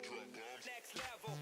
Next level.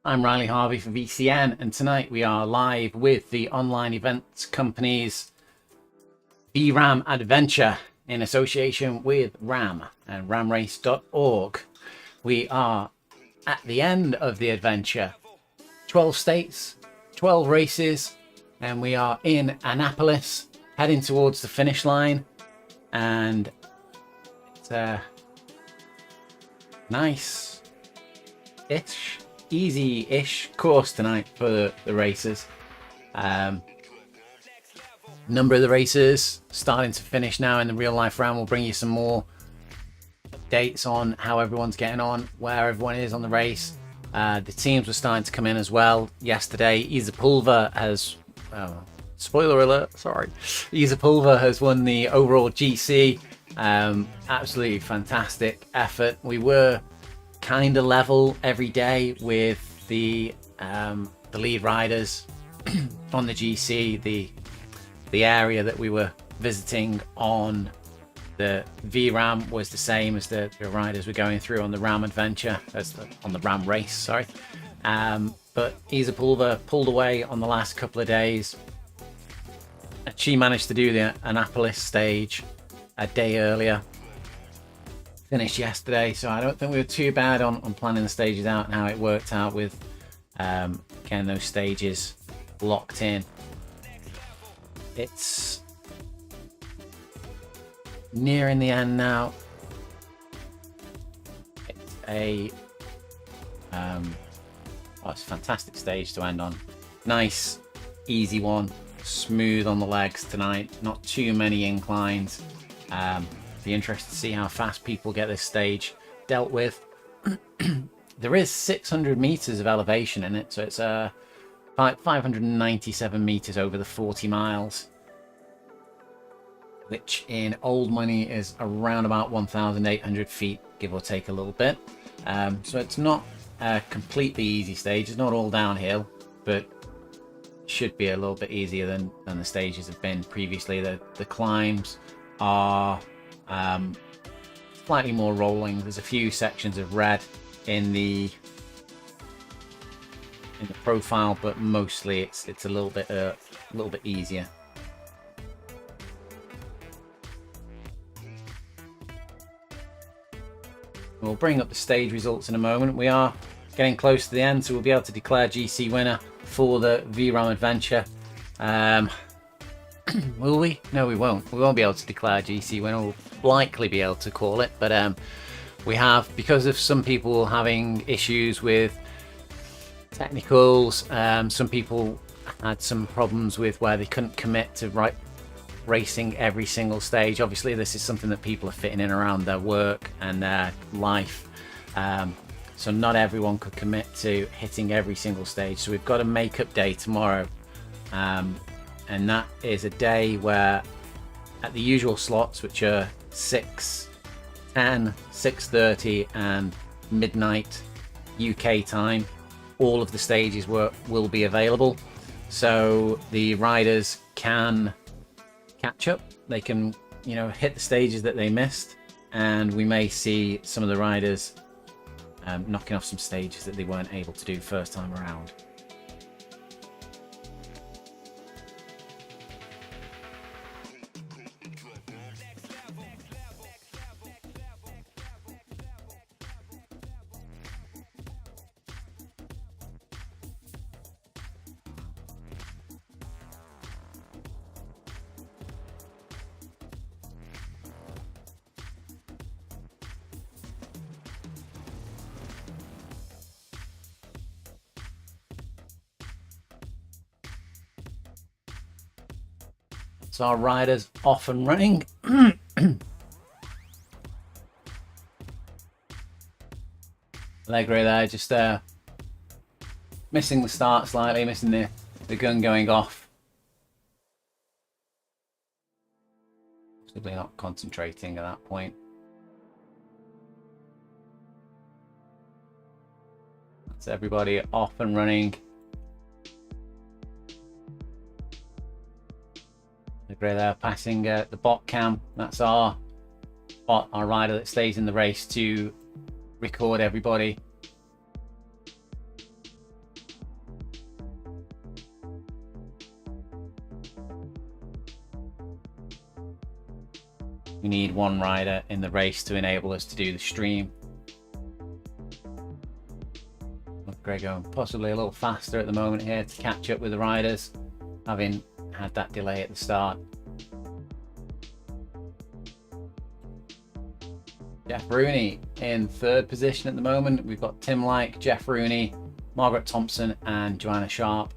I'm Riley Harvey for VCN, and tonight we are live with the online events company's vRAAM adventure in association with RAAM and ramrace.org. We are at the end of the adventure. 12 states, 12 races, and we are in Annapolis, heading towards the finish line. And it's a nice-ish, easy-ish course tonight for the racers. Number of the racers starting to finish now in the real life round. We'll bring you some more updates on how everyone's getting on, where everyone is on the race. The teams were starting to come in as well yesterday. Isapulva has, spoiler alert, sorry. Isapulva has won the overall GC. Absolutely fantastic effort. We were kind of level every day with the lead riders on the GC. The area that we were visiting on the vRAAM was the same as the riders were going through on the RAAM adventure, on the RAAM race, sorry. But Isapulva pulled away on the last couple of days. She managed to do the Annapolis stage a day earlier. Finished yesterday, so I don't think we were too bad on planning the stages out and how it worked out with getting those stages locked in. It's nearing the end now. It's it's a fantastic stage to end on. Nice, easy one, smooth on the legs tonight. Not too many inclines. Be interested to see how fast people get this stage dealt with. There is 600 meters of elevation in it, so it's 597 meters over the 40 miles, which in old money is around about 1,800 feet, give or take a little bit. So it's not a completely easy stage. It's not all downhill, but should be a little bit easier than the stages have been previously. The climbs are slightly more rolling. There's a few sections of red in the profile, but mostly it's a little bit easier. We'll bring up the stage results in a moment. We are getting close to the end, so we'll be able to declare GC winner for the vRAAM adventure. Will we? No, we won't. We won't be able to declare GC winner. We'll likely be able to call it, but we have, because of some people having issues with technicals, some people had some problems with where they couldn't commit to racing every single stage. Obviously this is something that people are fitting in around their work and their life, so not everyone could commit to hitting every single stage. So we've got a makeup day tomorrow, and that is a day where at the usual slots, which are 6, 10, 6:30 and midnight UK time, all of the stages will be available, so the riders can catch up. They can, hit the stages that they missed, and we may see some of the riders knocking off some stages that they weren't able to do first time around. So our riders off and running. Allegro there, just missing the start slightly, missing the gun going off. Possibly not concentrating at that point. That's everybody off and running. Allegro there passing the bot cam. That's our rider that stays in the race to record everybody. need one rider in the race to enable us to do the stream. Greg going possibly a little faster at the moment here to catch up with the riders, having had that delay at the start. Jeff Rooney in third position at the moment. We've got Tim Lyke, Jeff Rooney, Margaret Thompson and Joanna Sharp.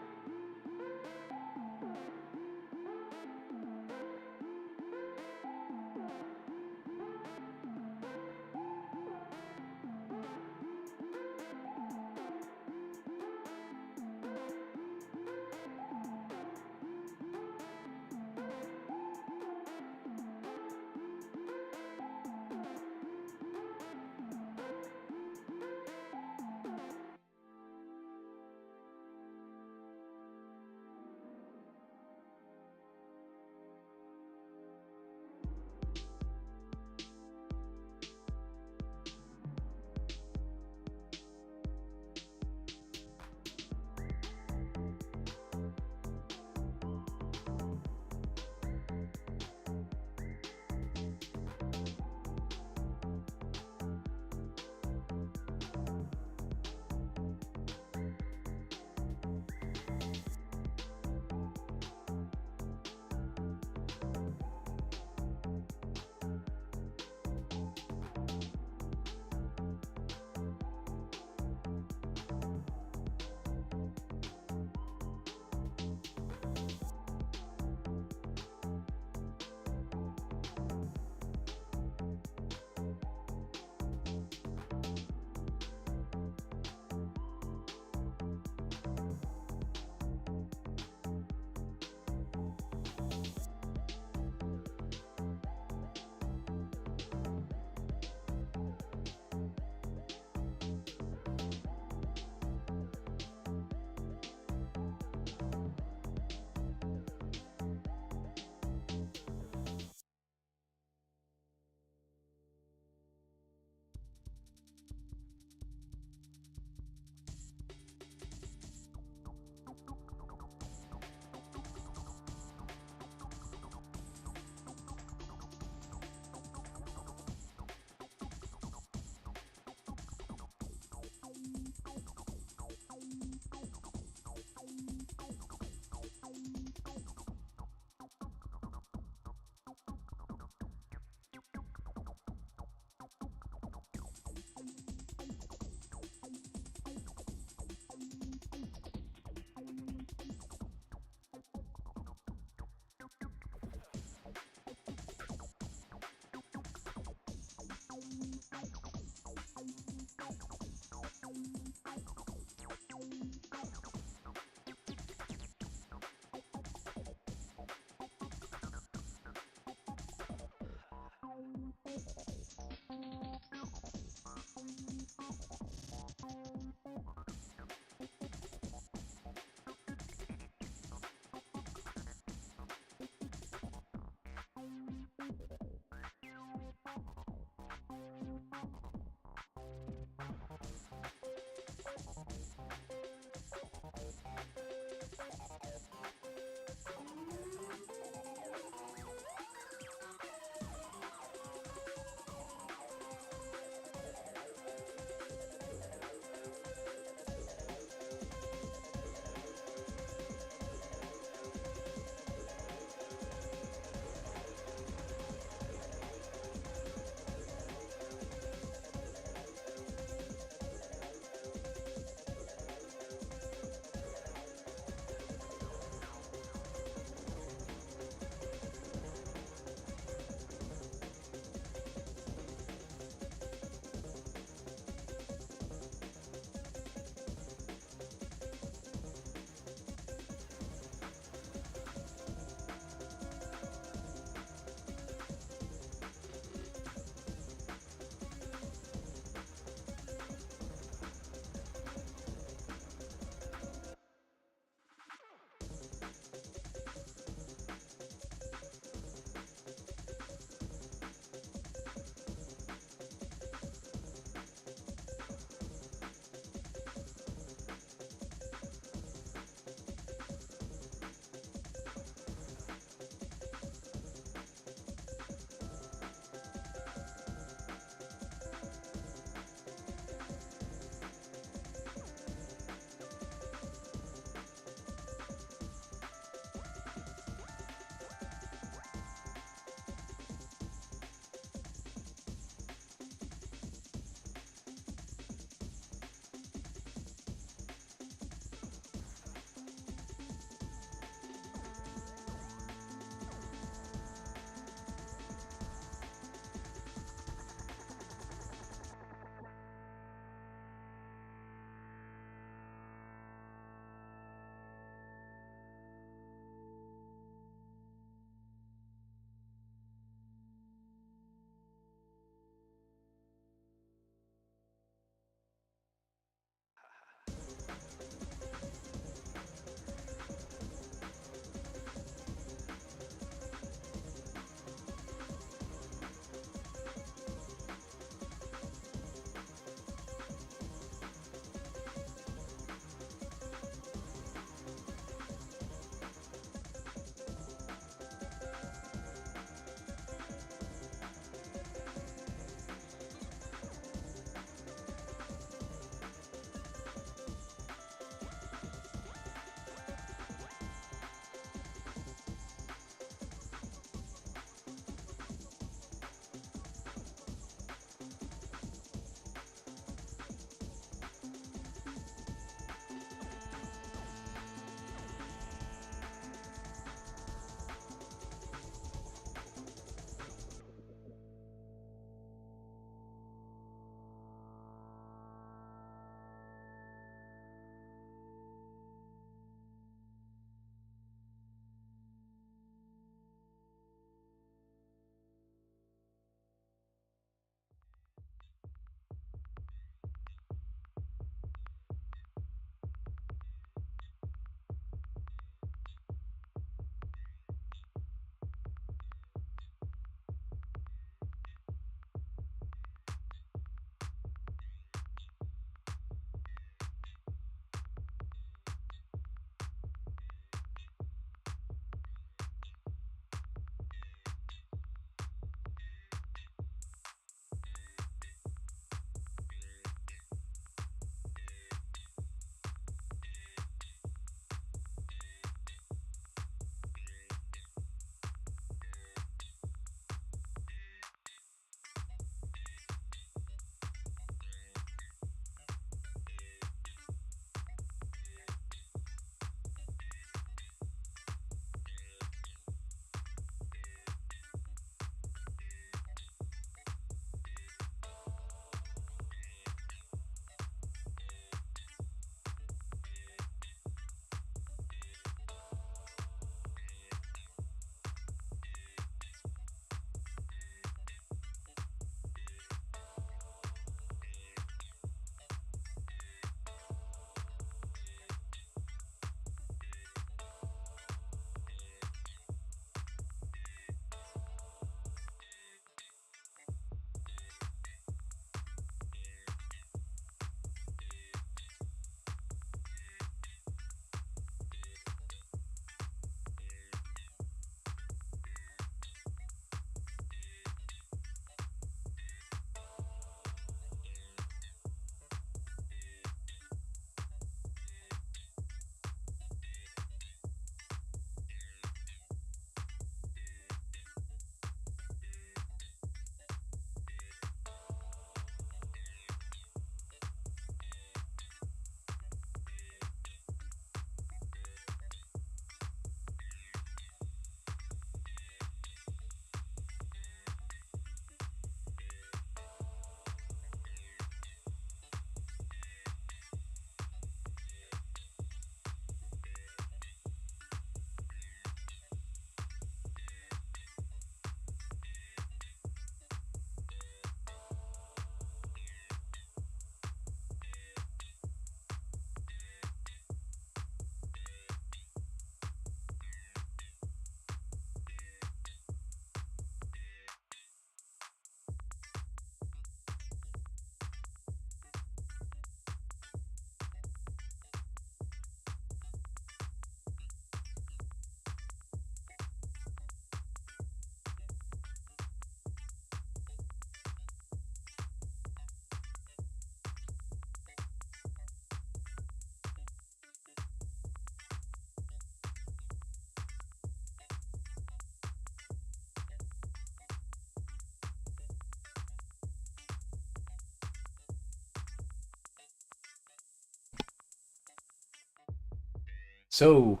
So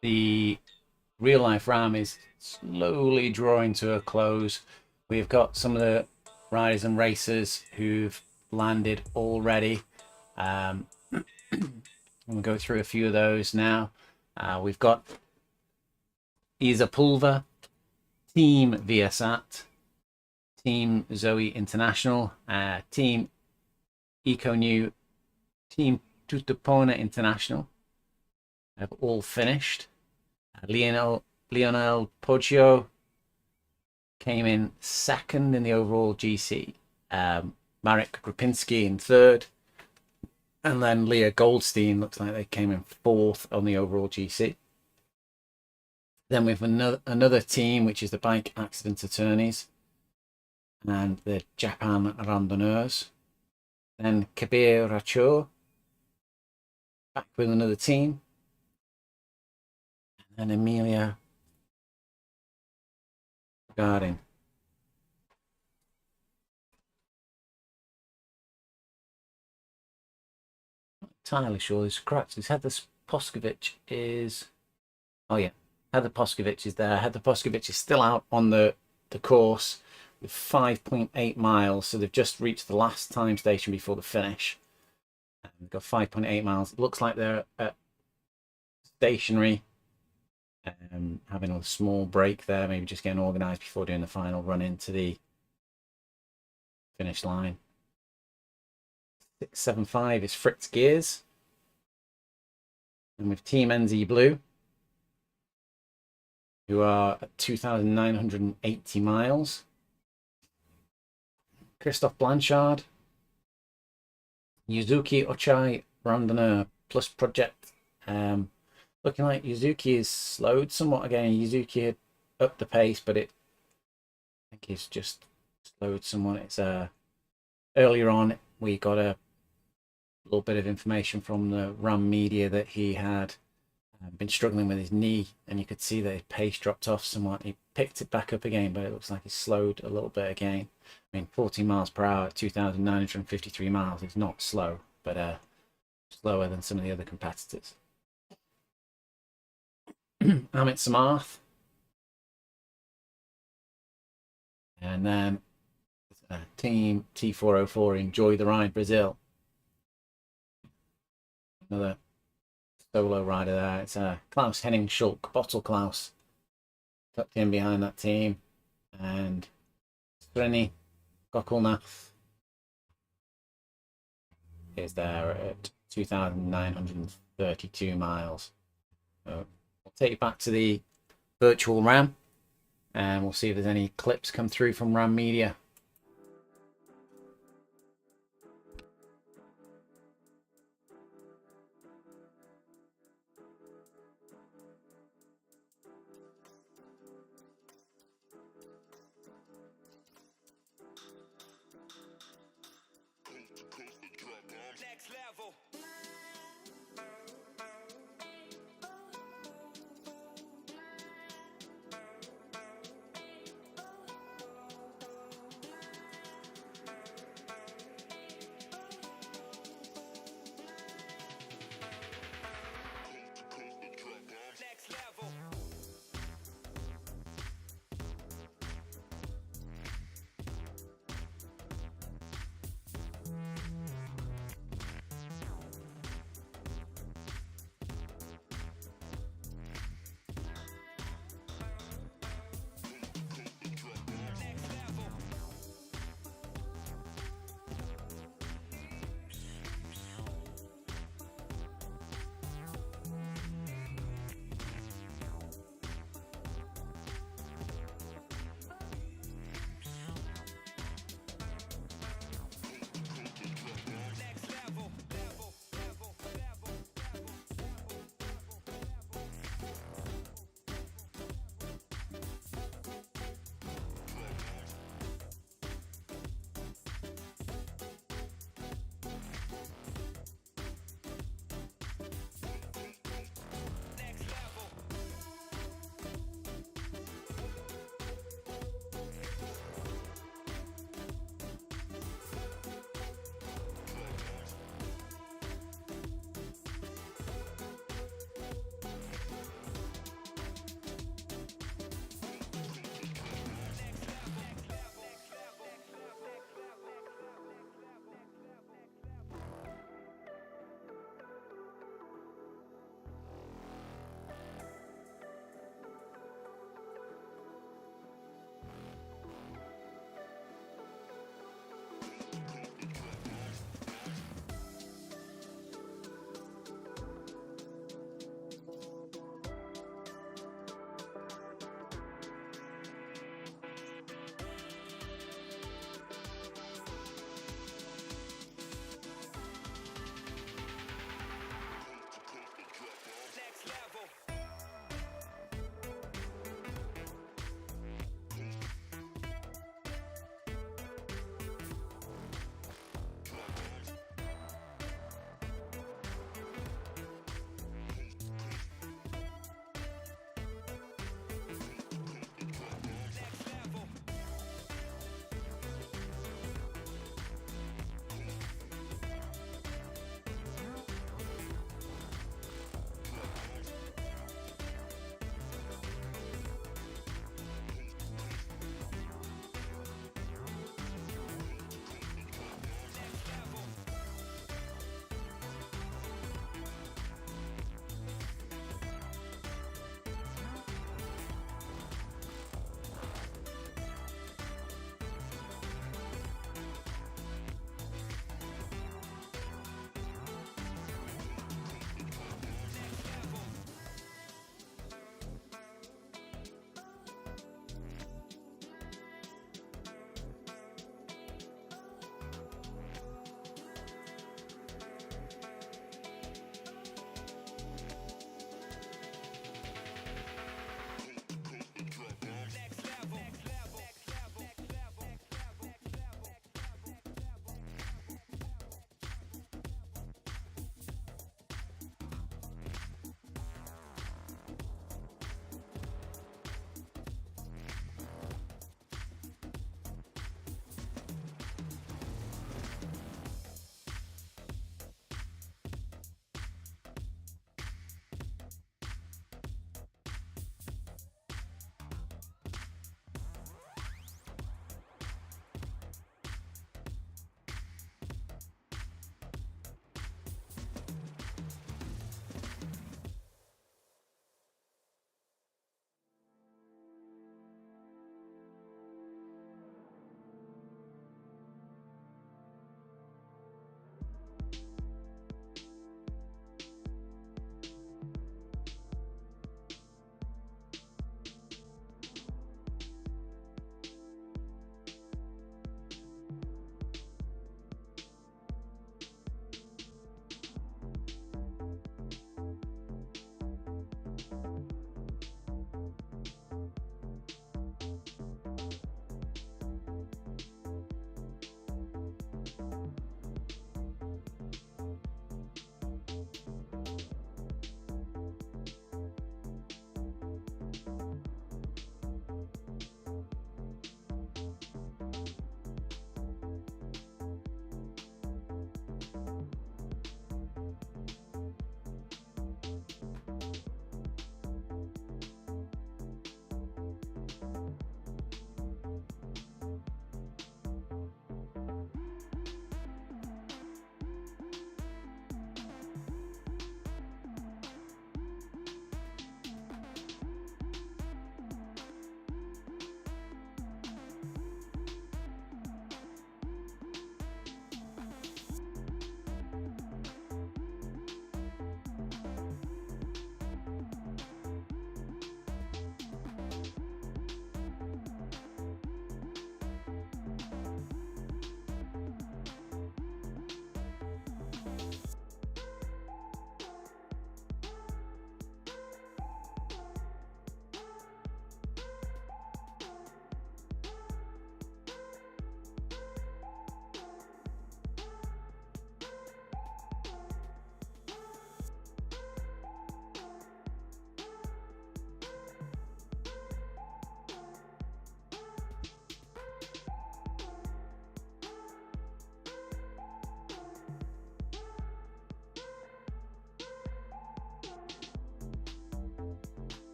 the real life RAM is slowly drawing to a close. We've got some of the riders and racers who've landed already. I'm going to go through a few of those now. We've got Isa Pulver, Team Viasat, Team Zoe International, Team EcoNew, Team Tutupona International have all finished. Lionel Poggio came in second in the overall GC. Marek Krupinski in third. And then Leah Goldstein looks like they came in fourth on the overall GC. Then we have another team, which is the Bike Accident Attorneys and the Japan Randonneurs. Then Kabir Racho back with another team. And then Emilia Gardin. Not entirely sure this is correct. This Heather Poskovich is... Oh yeah, Heather Poskovich is there. Heather Poskovich is still out on the course with 5.8 miles. So they've just reached the last time station before the finish. They've got 5.8 miles. It looks like they're at stationary. Having a small break there, maybe just getting organised before doing the final run into the finish line. 675 is Fritz Gears. And with Team NZ Blue, who are at 2,980 miles. Christophe Blanchard, Yuzuki Ochai Randonneur Plus Project. Looking like Yuzuki is slowed somewhat again. Yuzuki had upped the pace, but I think he's just slowed somewhat. It's earlier on we got a little bit of information from the RAM media that he had been struggling with his knee, and you could see that his pace dropped off somewhat. He picked it back up again, but it looks like he slowed a little bit again. I mean, 14 miles per hour at 2,953 miles is not slow, but slower than some of the other competitors. Amit Samarth. And then Team T404 Enjoy the Ride Brazil. Another solo rider there. It's Klaus Henning Schulk, Bottle Klaus, tucked in behind that team. And Sreni Gokulnath is there at 2,932 miles. So we'll take you back to the virtual RAM and we'll see if there's any clips come through from RAM Media.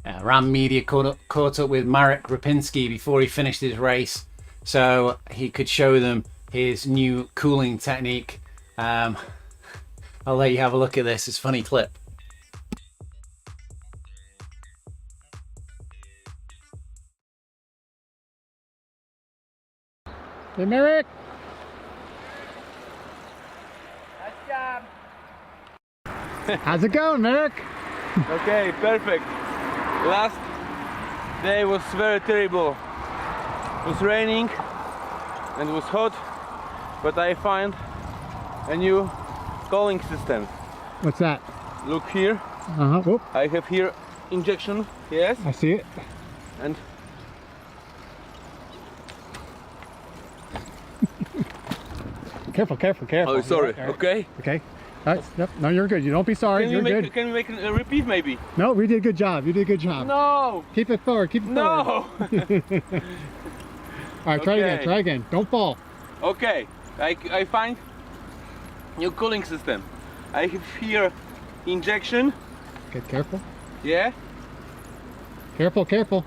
RAAM Media caught up with Marek Rapinski before he finished his race, so he could show them his new cooling technique. I'll let you have a look at this. It's a funny clip. Hey, Marek. Nice job. How's it going, Marek? Okay, perfect. Last day was very terrible. It was raining and it was hot, but I found a new cooling system. What's that? Look here. Whoop. I have here injection. Yes. I see it. And Careful, careful, careful. oh, sorry. All right. Okay. Okay. All right. Yep. No, you're good. You don't be sorry. Can You're we good. make, can we make a repeat maybe? No, we did a good job. You did a good job. No. Keep it forward. Keep it No. forward. All right. Try Okay. again. Try again. Don't fall. Okay. I find new cooling system. I have here injection. Get careful. Yeah. Careful, careful.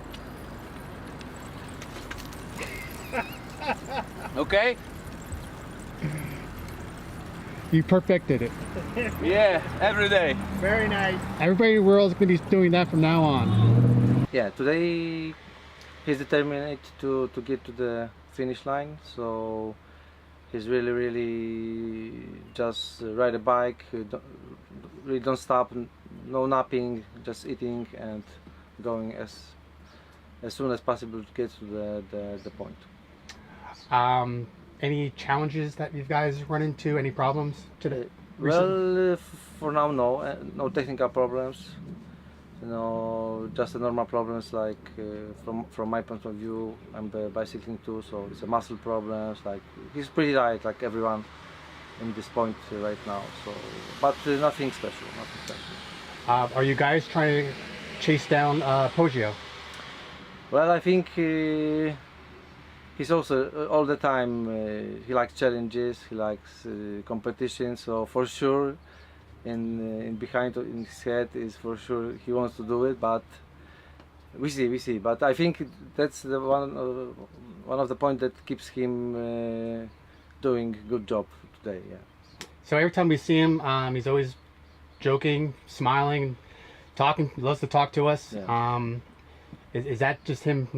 Okay. You perfected it. Yeah. Every day. Very nice. Everybody in the world is going to be doing that from now on. Yeah, today he's determined to get to the finish line, so he's really just ride a bike, really don't stop, no napping, just eating and going as soon as possible to get to the point. Any challenges that you guys run into? Any problems today? Well, for now, no, no technical problems. You know, just the normal problems like from my point of view, I'm bicycling too, so it's a muscle problems. Like he's pretty light, like everyone in this point right now. So, but nothing special, nothing special. Are you guys trying to chase down Poggio? Well, I think he's also all the time. He likes challenges, he likes competition. So for sure, in behind in his head is for sure he wants to do it. But we see. But I think that's the one of the points that keeps him doing good job today. Yeah. So every time we see him, he's always joking, smiling, talking. He loves to talk to us. Yeah. Is that just him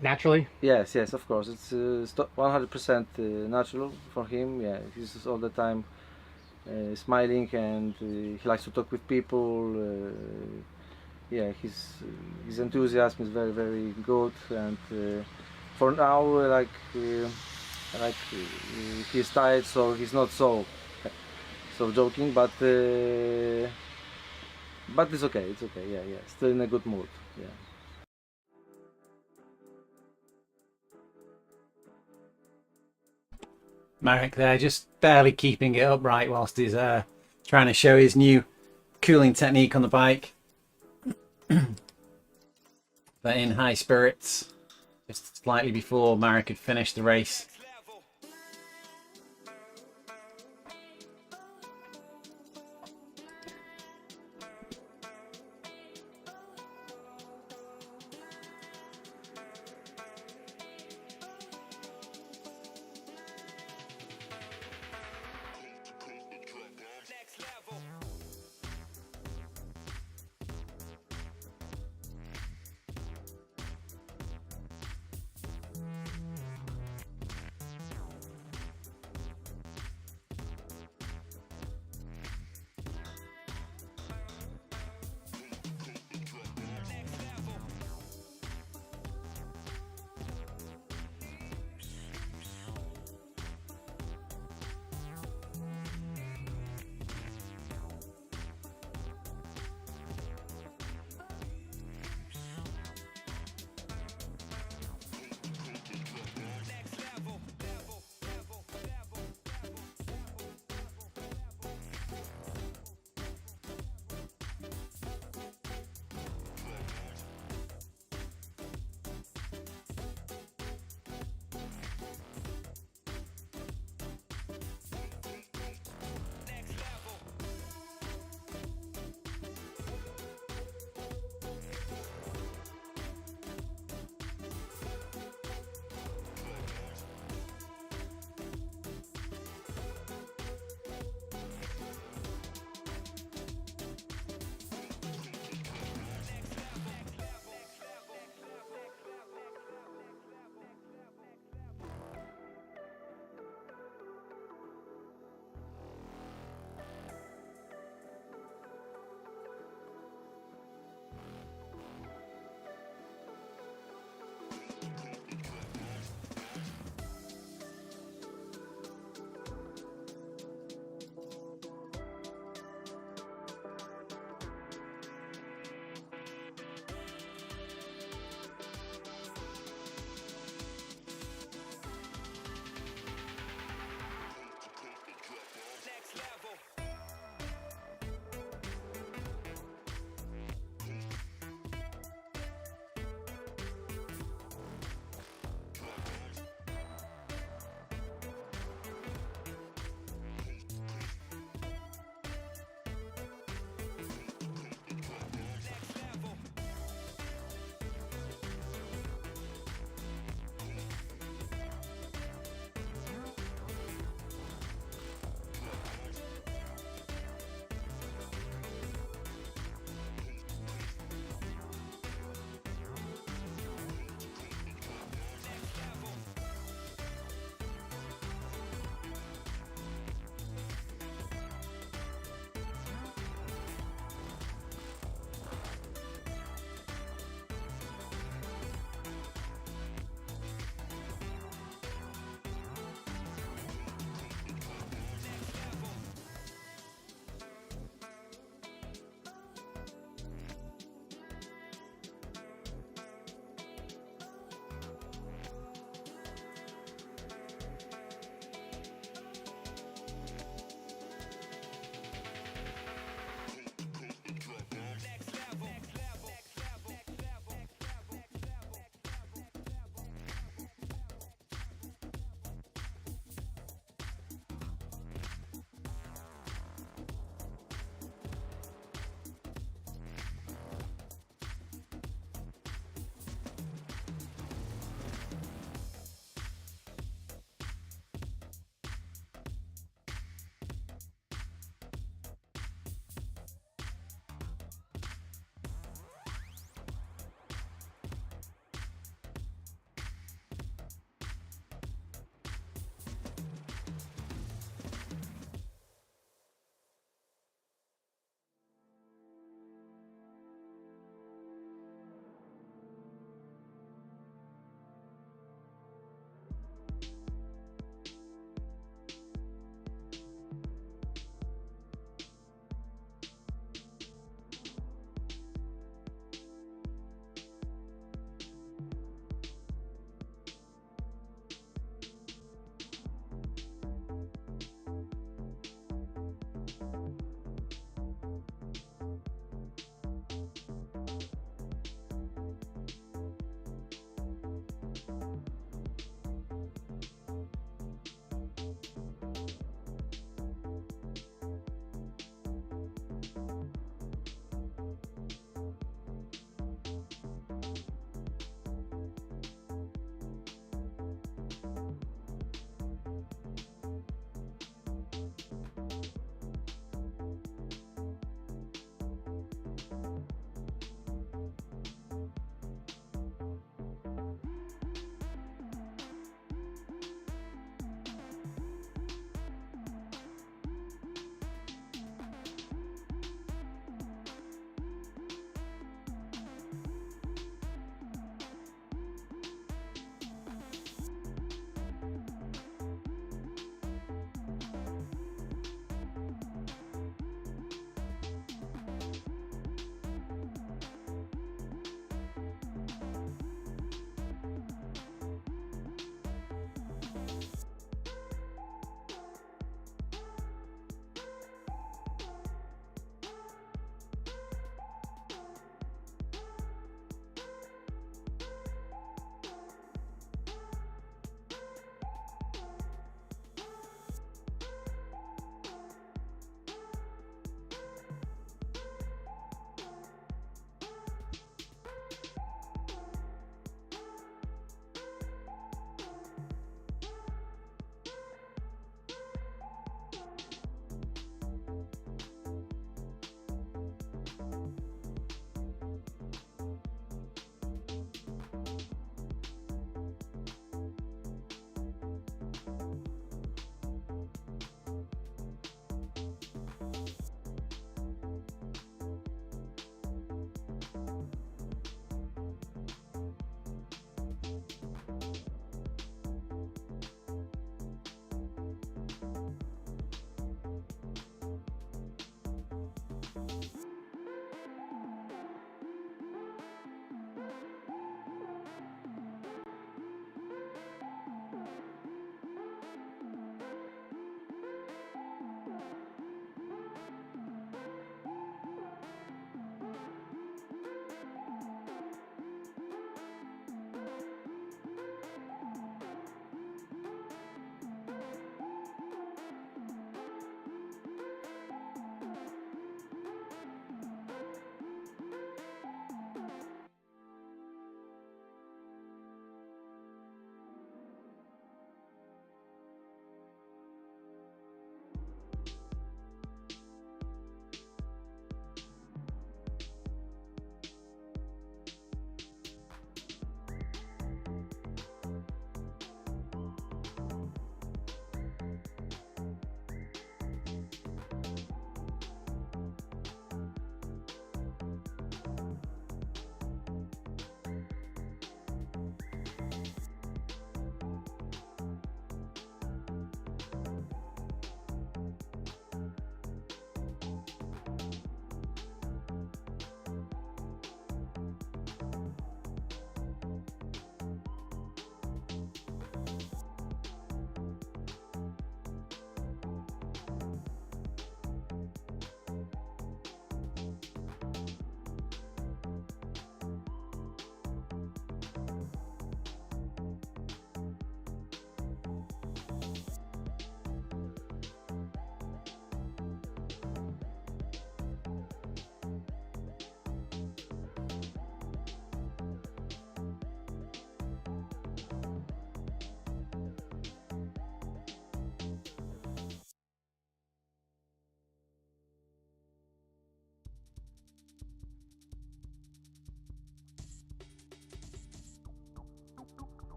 naturally? Yes, of course. It's 100% natural for him. Yeah, he's just all the time smiling, and he likes to talk with people. Yeah, his enthusiasm is very good, and for now, he's tired, so he's not so joking, but it's okay. It's okay. Yeah. Still in a good mood. Yeah. Marek there, just barely keeping it upright whilst he's trying to show his new cooling technique on the bike. But in high spirits, just slightly before Marek had finished the race.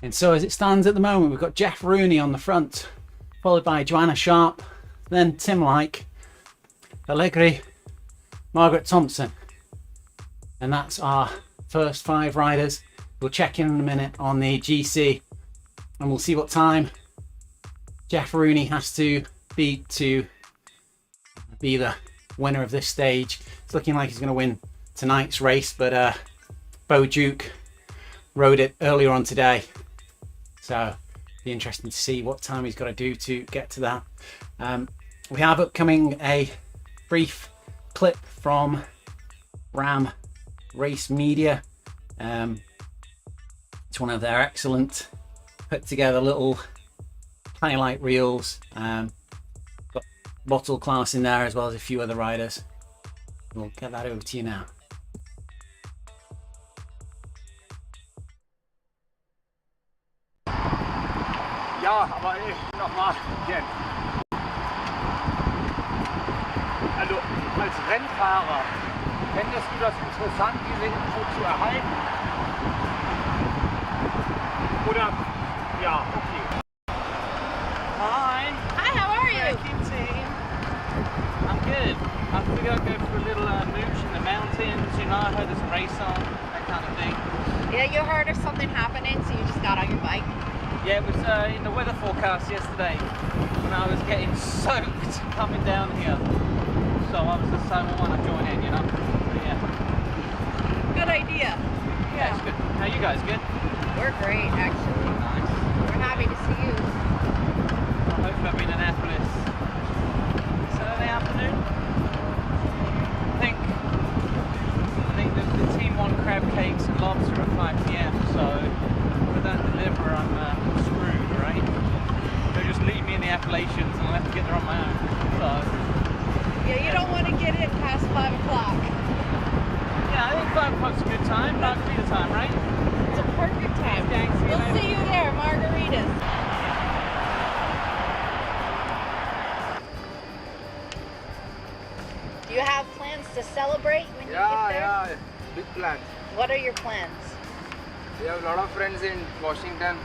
And so as it stands at the moment, we've got Jeff Rooney on the front, followed by Joanna Sharp, then Tim Like, Allegri, Margaret Thompson. And that's our first 5 riders. We'll check in a minute on the GC and we'll see what time Jeff Rooney has to beat to be the winner of this stage. It's looking like he's going to win tonight's race, but Bo Duke rode it earlier on today. So it'll be interesting to see what time he's got to do to get to that. We have upcoming a brief clip from RAAM Race Media. It's one of their excellent put together little highlight reels. Got Bottle Class in there as well as a few other riders. We'll get that over to you now. Ja, aber nochmal, Jen. Also als Rennfahrer, fändest du das interessant, diese Info zu erhalten? Oder, ja, okay. Hi. Hi, how are you? Team. I'm good. I figured I'd go for a little mooch in the mountains, you know, I heard there's a race on, that kind of thing. Yeah, you heard of something happening, so you just got on your bike? Yeah, it was in the weather forecast yesterday when I was getting soaked coming down here. So I was just saying, well, why not join in, you know? But yeah. Good idea. Yeah, it's good. How you guys, good? We're great, actually. Nice. We're happy to see you. I hope I'll be in Annapolis Saturday afternoon. I think the team won crab cakes and lobster at 5 p.m. So if I don't deliver, I'm screwed, right? They'll just leave me in the Appalachians and I'll have to get there on my own. So Yeah, you don't want to get in past 5 o'clock. yeah, I think 5 o'clock's a good time. Margarita time, right? It's a perfect time. Thanks, see you We'll later. see you there, margaritas. Do you have plans to celebrate when you get there? Yeah, big plans. What are your plans? We have a lot of friends in Washington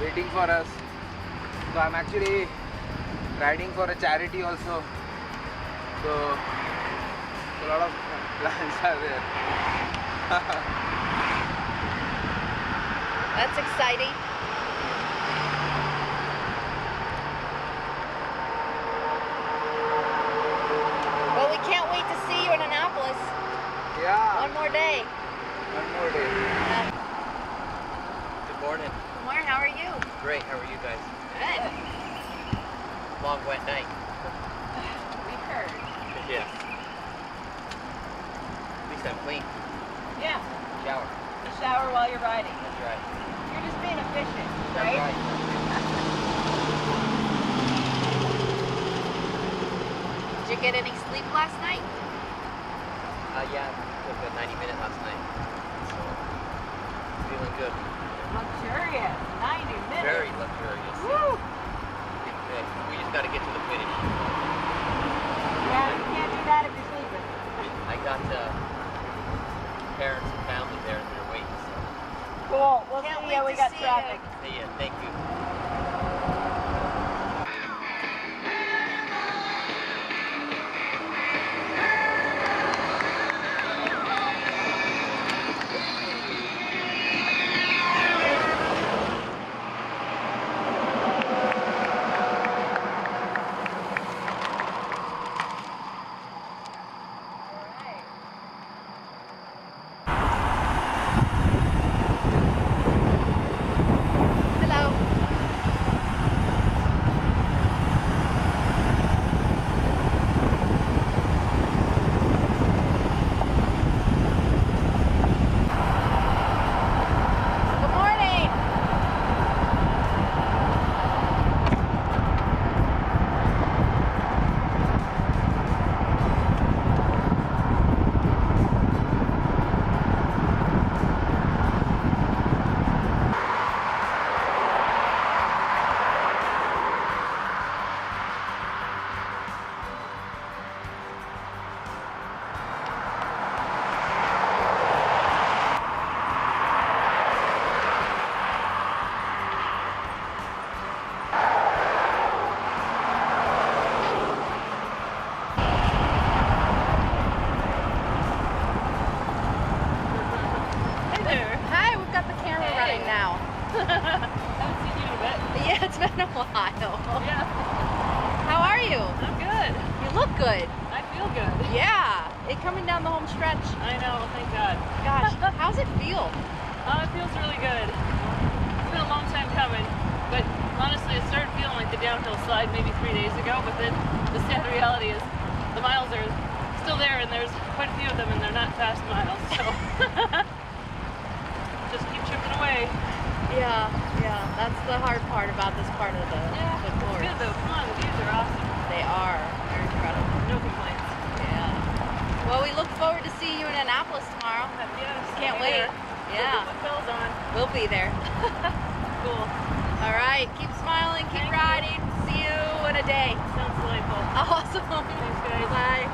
waiting for us. So I'm actually riding for a charity also. So a lot of plans are there. That's exciting. Well, we can't wait to see you in Annapolis. Yeah, One more day. one more day. Good morning. Good morning, how are you? Great. How are you guys? Good. Long wet night. We heard. Yeah. At least I'm clean. Yeah. Shower. Shower while you're riding. That's right. You're just being efficient, That's right? right. Did you get any sleep last night? Yeah. Took a 90-minute last night. So feeling good. Luxurious. 90 minutes. Very luxurious. Woo! Okay. We just got to get to the finish. Yeah, you can't do that if you're sleeping. I got parents and family there that are waiting. So Cool. We'll Can't see wait you. We to got see traffic. see ya. Thank you. been a while. Yeah, How are you? I'm good. You look good. I feel good. Yeah. It coming down the home stretch. I know, thank God. Gosh, how's it feel? It feels really good. It's been a long time coming, but honestly, it started feeling like the downhill slide maybe 3 days ago, but then the sad reality is the miles are still there, and there's quite a few of them, and they're not fast miles, so just keep chipping away. Yeah, that's the hard part about this part of the course. Good though, come on, the views are awesome. They are. They're incredible. No complaints. Yeah. Well, we look forward to seeing you in Annapolis tomorrow. Yes, Can't I'll be wait. there. Yeah. Put the bells on. We'll be there. Cool. All right. Keep smiling. Keep riding. See you in a day. Sounds delightful. Awesome. Thanks, guys. Bye.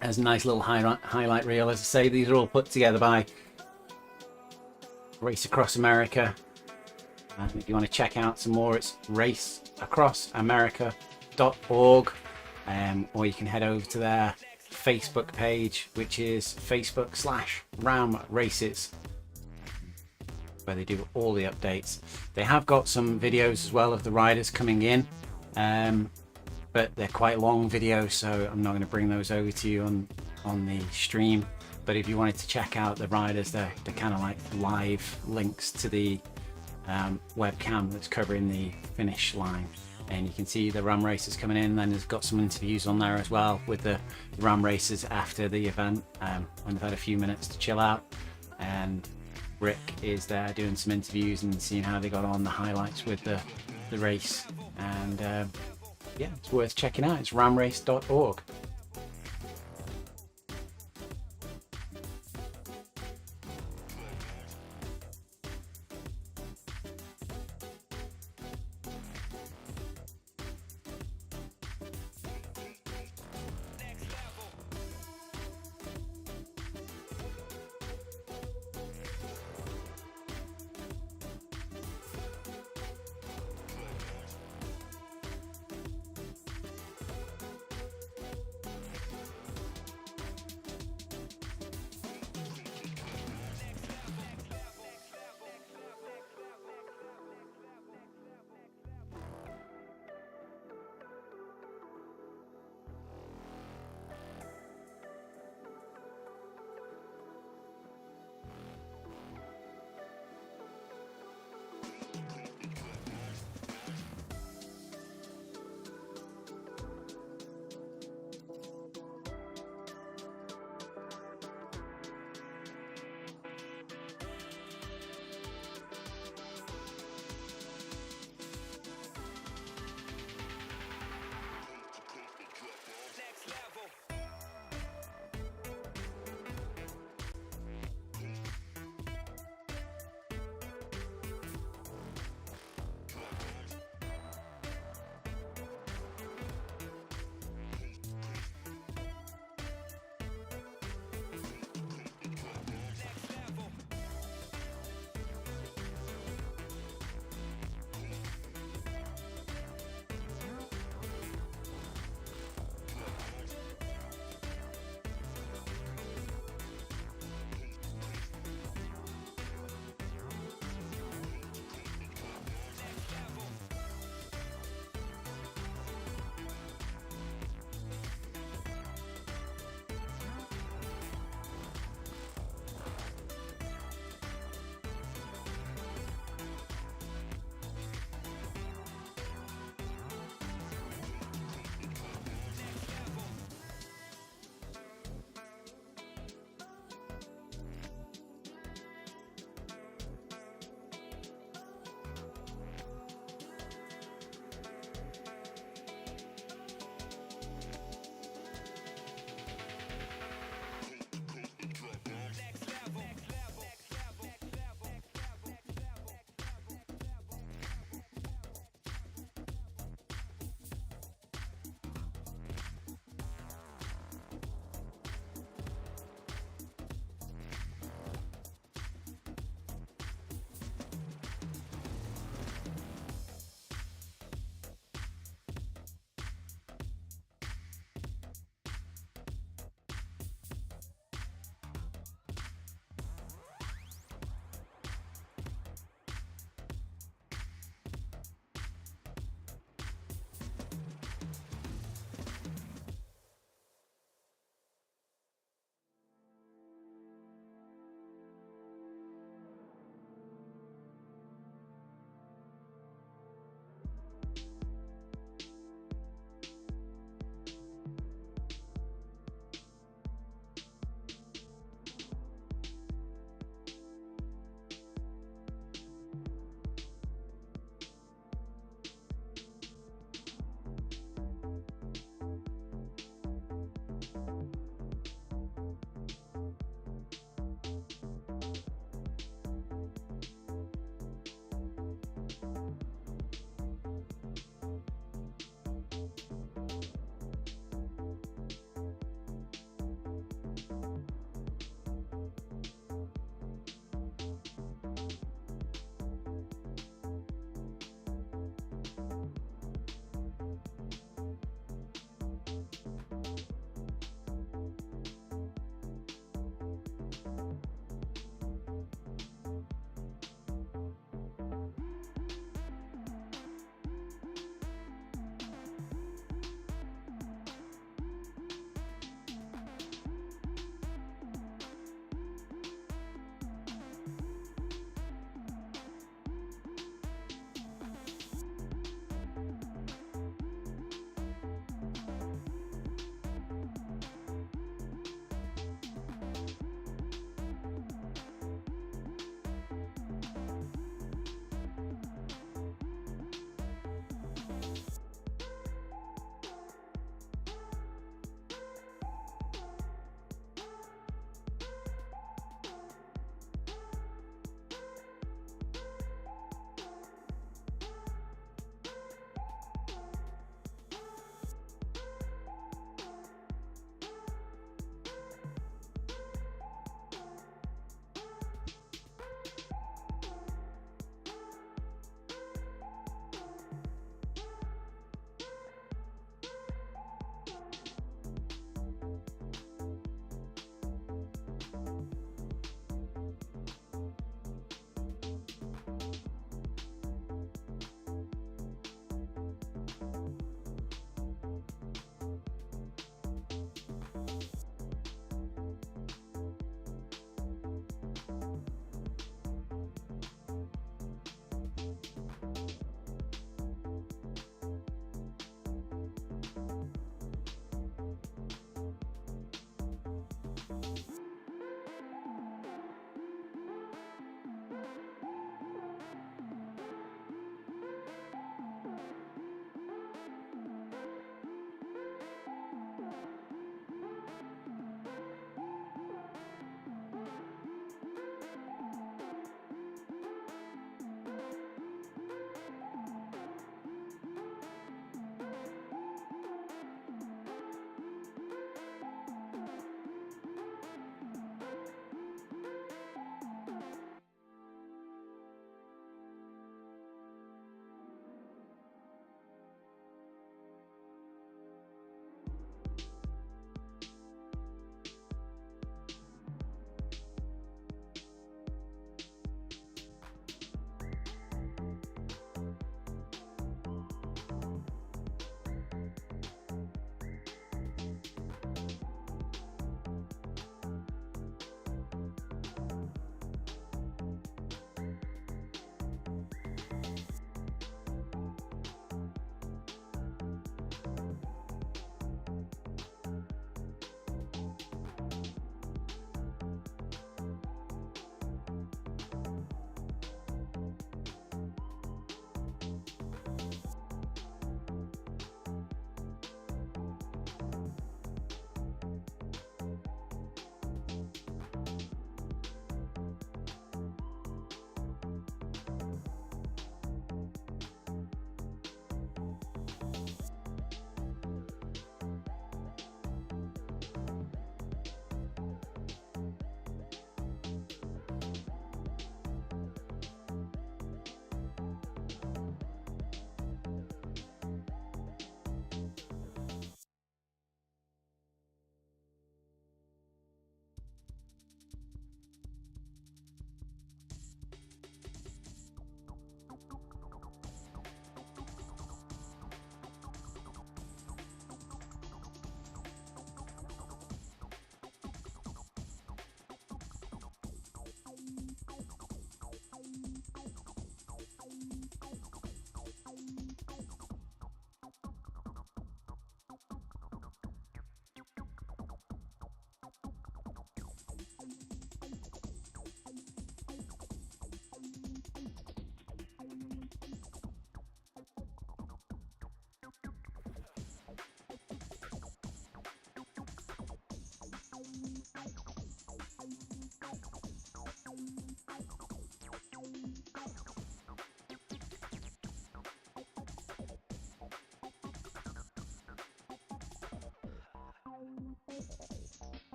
There's a nice little highlight reel. As I say, these are all put together by Race Across America. And if you want to check out some more, it's raceacrossamerica.org, or you can head over to their Facebook page, which is Facebook/RAM Races, where they do all the updates. They have got some videos as well of the riders coming in, but they're quite long videos, so I'm not going to bring those over to you on the stream. But if you wanted to check out the riders, they're kind of like live links to the webcam that's covering the finish line, and you can see the RAAM racers coming in. Then there's got some interviews on there as well with the RAAM racers after the event, when they've had a few minutes to chill out, and Rick is there doing some interviews and seeing how they got on, the highlights with the race. And yeah, it's worth checking out. It's ramrace.org.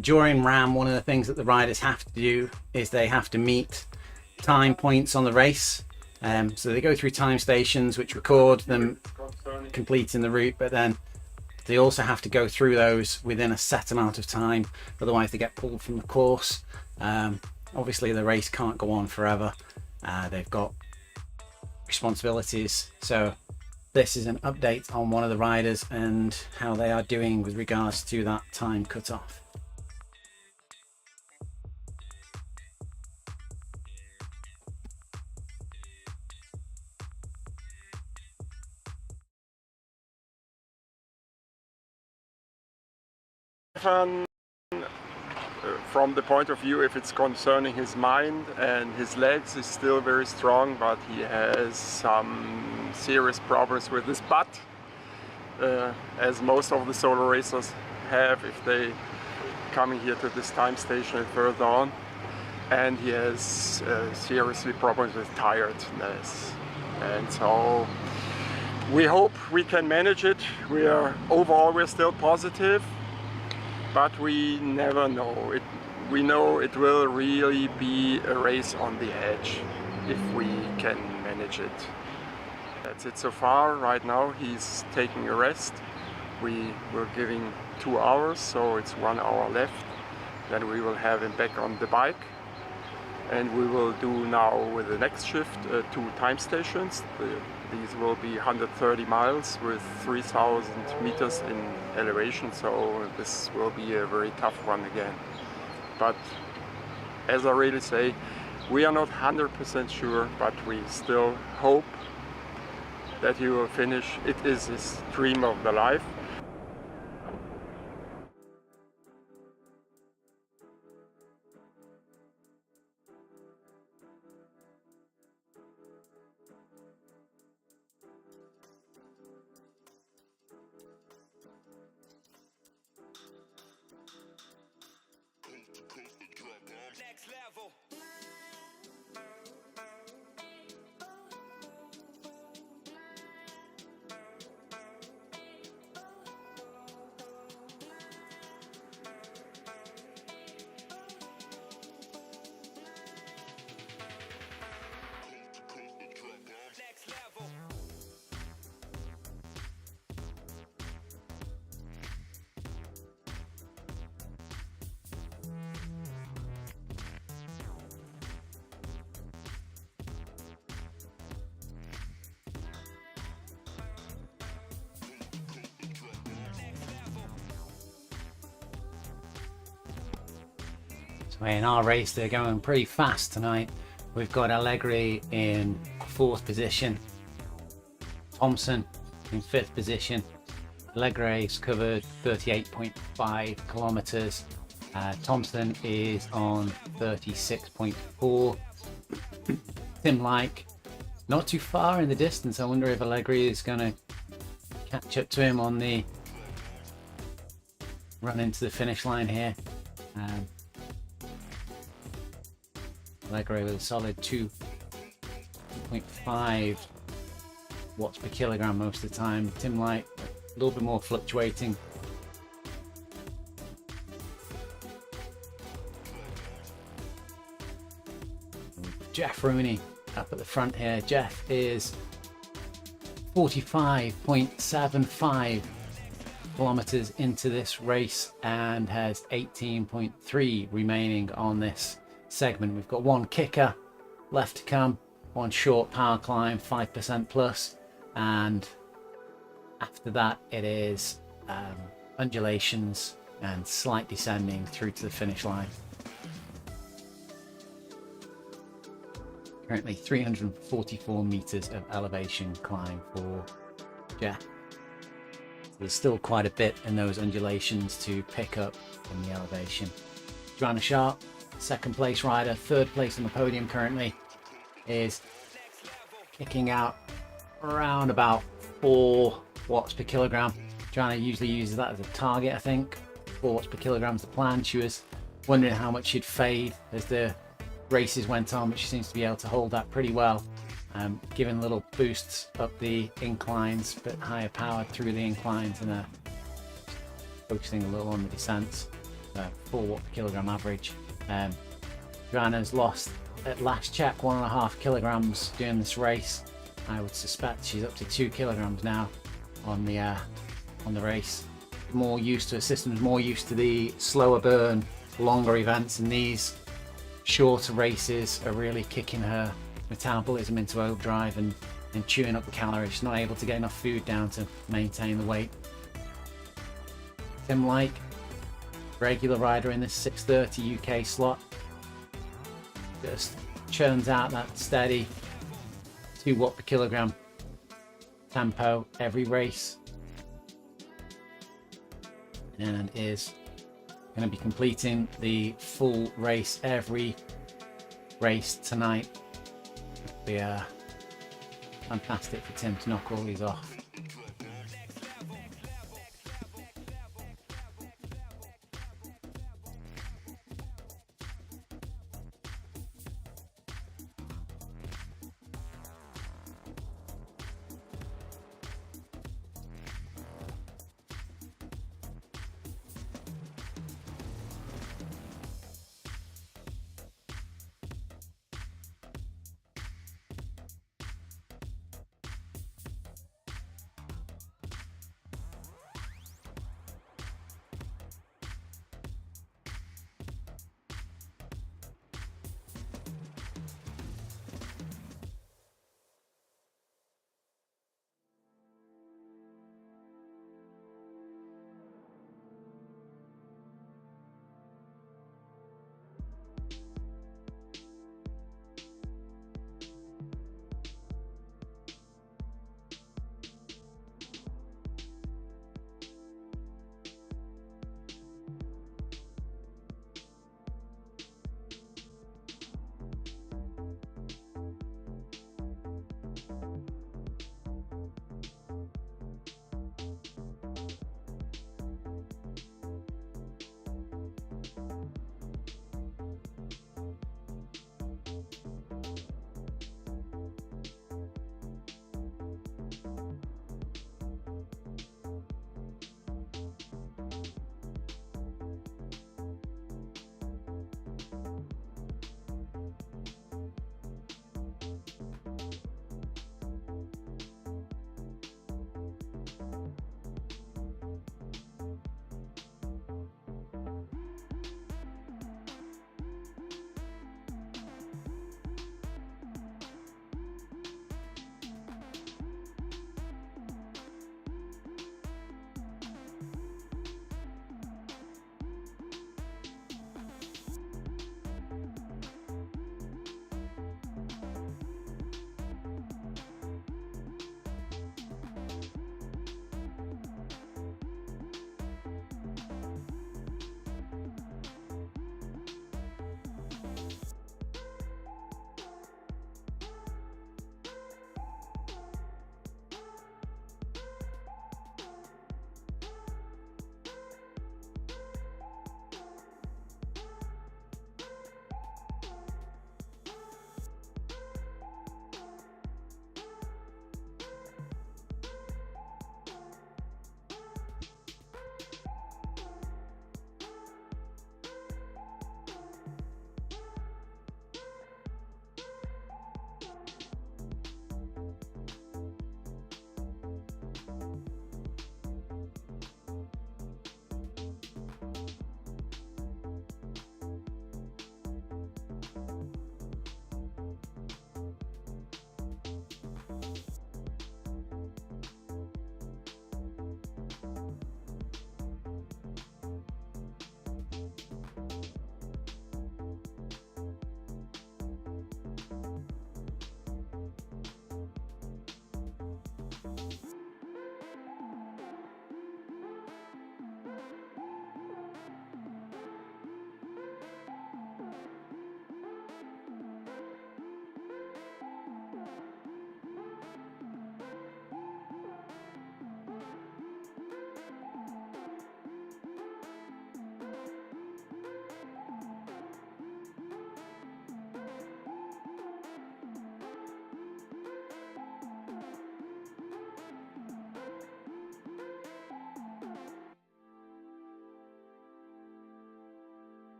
During RAAM, one of the things that the riders have to do is they have to meet time points on the race. So they go through time stations which record them completing the route, but then they also have to go through those within a set amount of time, otherwise they get pulled from the course. Obviously the race can't go on forever. They've got responsibilities. So this is an update on one of the riders and how they are doing with regards to that time cut-off. From the point of view, if it's concerning his mind and his legs, is still very strong, but he has some serious problems with his butt, as most of the solo racers have if they coming here to this time station and further on. And he has seriously problems with tiredness, and so we hope we can manage it. Overall we're still positive, but we never know. We know it will really be a race on the edge if we can manage it. That's it so far. Right now he's taking a rest. We were giving 2 hours, so it's 1 hour left. Then we will have him back on the bike. And we will do now with the next shift 2 time stations. These will be 130 miles with 3,000 meters in elevation, so this will be a very tough one again. But as I really say, we are not 100% sure, but we still hope that he will finish. It is his dream of the life. So in our race, they're going pretty fast tonight. We've got Allegri in 4th position, Thompson in 5th position. Allegri's covered 38.5 kilometers. Thompson is on 36.4. Tim Like not too far in the distance. I wonder if Allegri is going to catch up to him on the run into the finish line here. Allegri with a solid 2.5 watts per kilogram most of the time. Tim Light a little bit more fluctuating. Jeff Rooney up at the front here. Jeff is 45.75 kilometers into this race and has 18.3 remaining on this segment. We've got one kicker left to come, one short power climb, 5% plus, and after that it is undulations and slight descending through to the finish line. Currently 344 meters of elevation climb for Jeff. There's still quite a bit in those undulations to pick up in the elevation. Joanna Sharp, 2nd place rider, 3rd place on the podium currently, is kicking out around about 4 watts per kilogram. Joanna usually uses that as a target, I think. 4 watts per kilogram is the plan. She was wondering how much she'd fade as the races went on, but she seems to be able to hold that pretty well, giving little boosts up the inclines, but higher power through the inclines, and focusing a little on the descents. 4 watt per kilogram average. Joanna's lost at last check 1.5 kilograms doing this race. I would suspect she's up to 2 kilograms now on the race. More used to her systems, more used to the slower burn, longer events, and these shorter races are really kicking her metabolism into overdrive and chewing up the calories. She's not able to get enough food down to maintain the weight. Tim Like, regular rider in this 6:30 UK slot, just churns out that steady 2 watt per kilogram tempo every race, and is going to be completing the full race every race tonight. It'll be fantastic for Tim to knock all these off.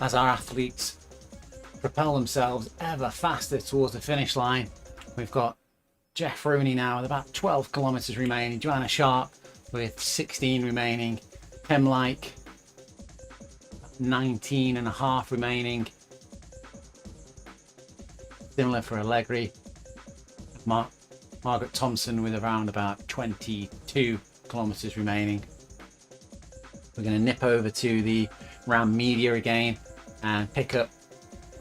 as our athletes propel themselves ever faster towards the finish line. We've got Jeff Rooney now with about 12 kilometers remaining, Joanna Sharp with 16 remaining, Tim Like 19 and a half remaining, similar for Allegri. Margaret Thompson with around about 22 kilometers remaining. We're going to nip over to the RAAM media again and pick up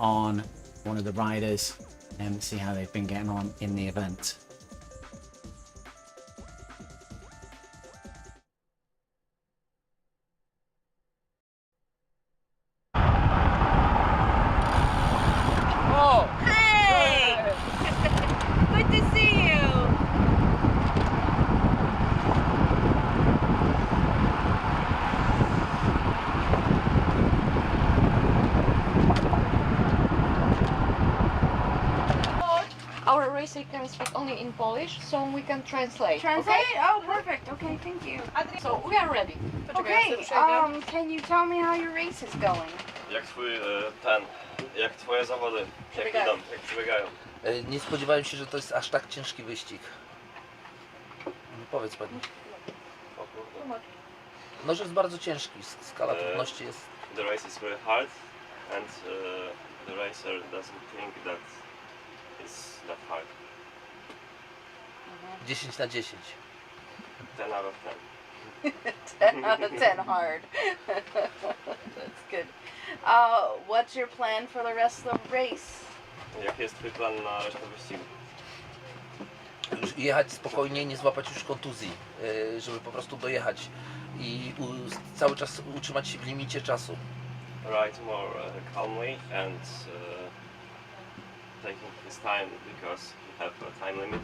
on one of the riders and see how they've been getting on in the event. Oh! Hey! Good to see you! Our racer can speak only in Polish, so we can translate. Translate? Okay? Oh, perfect. Okay, thank you. So we are ready. Okay, can you tell me how your race is going? Jak twoje zawody? Jak idą? Jak przebiegają? Nie spodziewałem się, że to jest aż tak ciężki wyścig. Powiedz pani. No, że jest bardzo ciężki. Skala trudności jest. The race is very hard and the racer doesn't think that it's that hard. 10 na 10. 10 out of 10. 10 out of 10 hard. That's good. What's your plan for the rest of the race? Jaki jest twój plan na resztę wyścigu? Już jechać spokojnie, nie złapać już kontuzji, żeby po prostu dojechać i cały czas utrzymać się w limicie czasu. Ride more calmly and taking his time because we have a time limit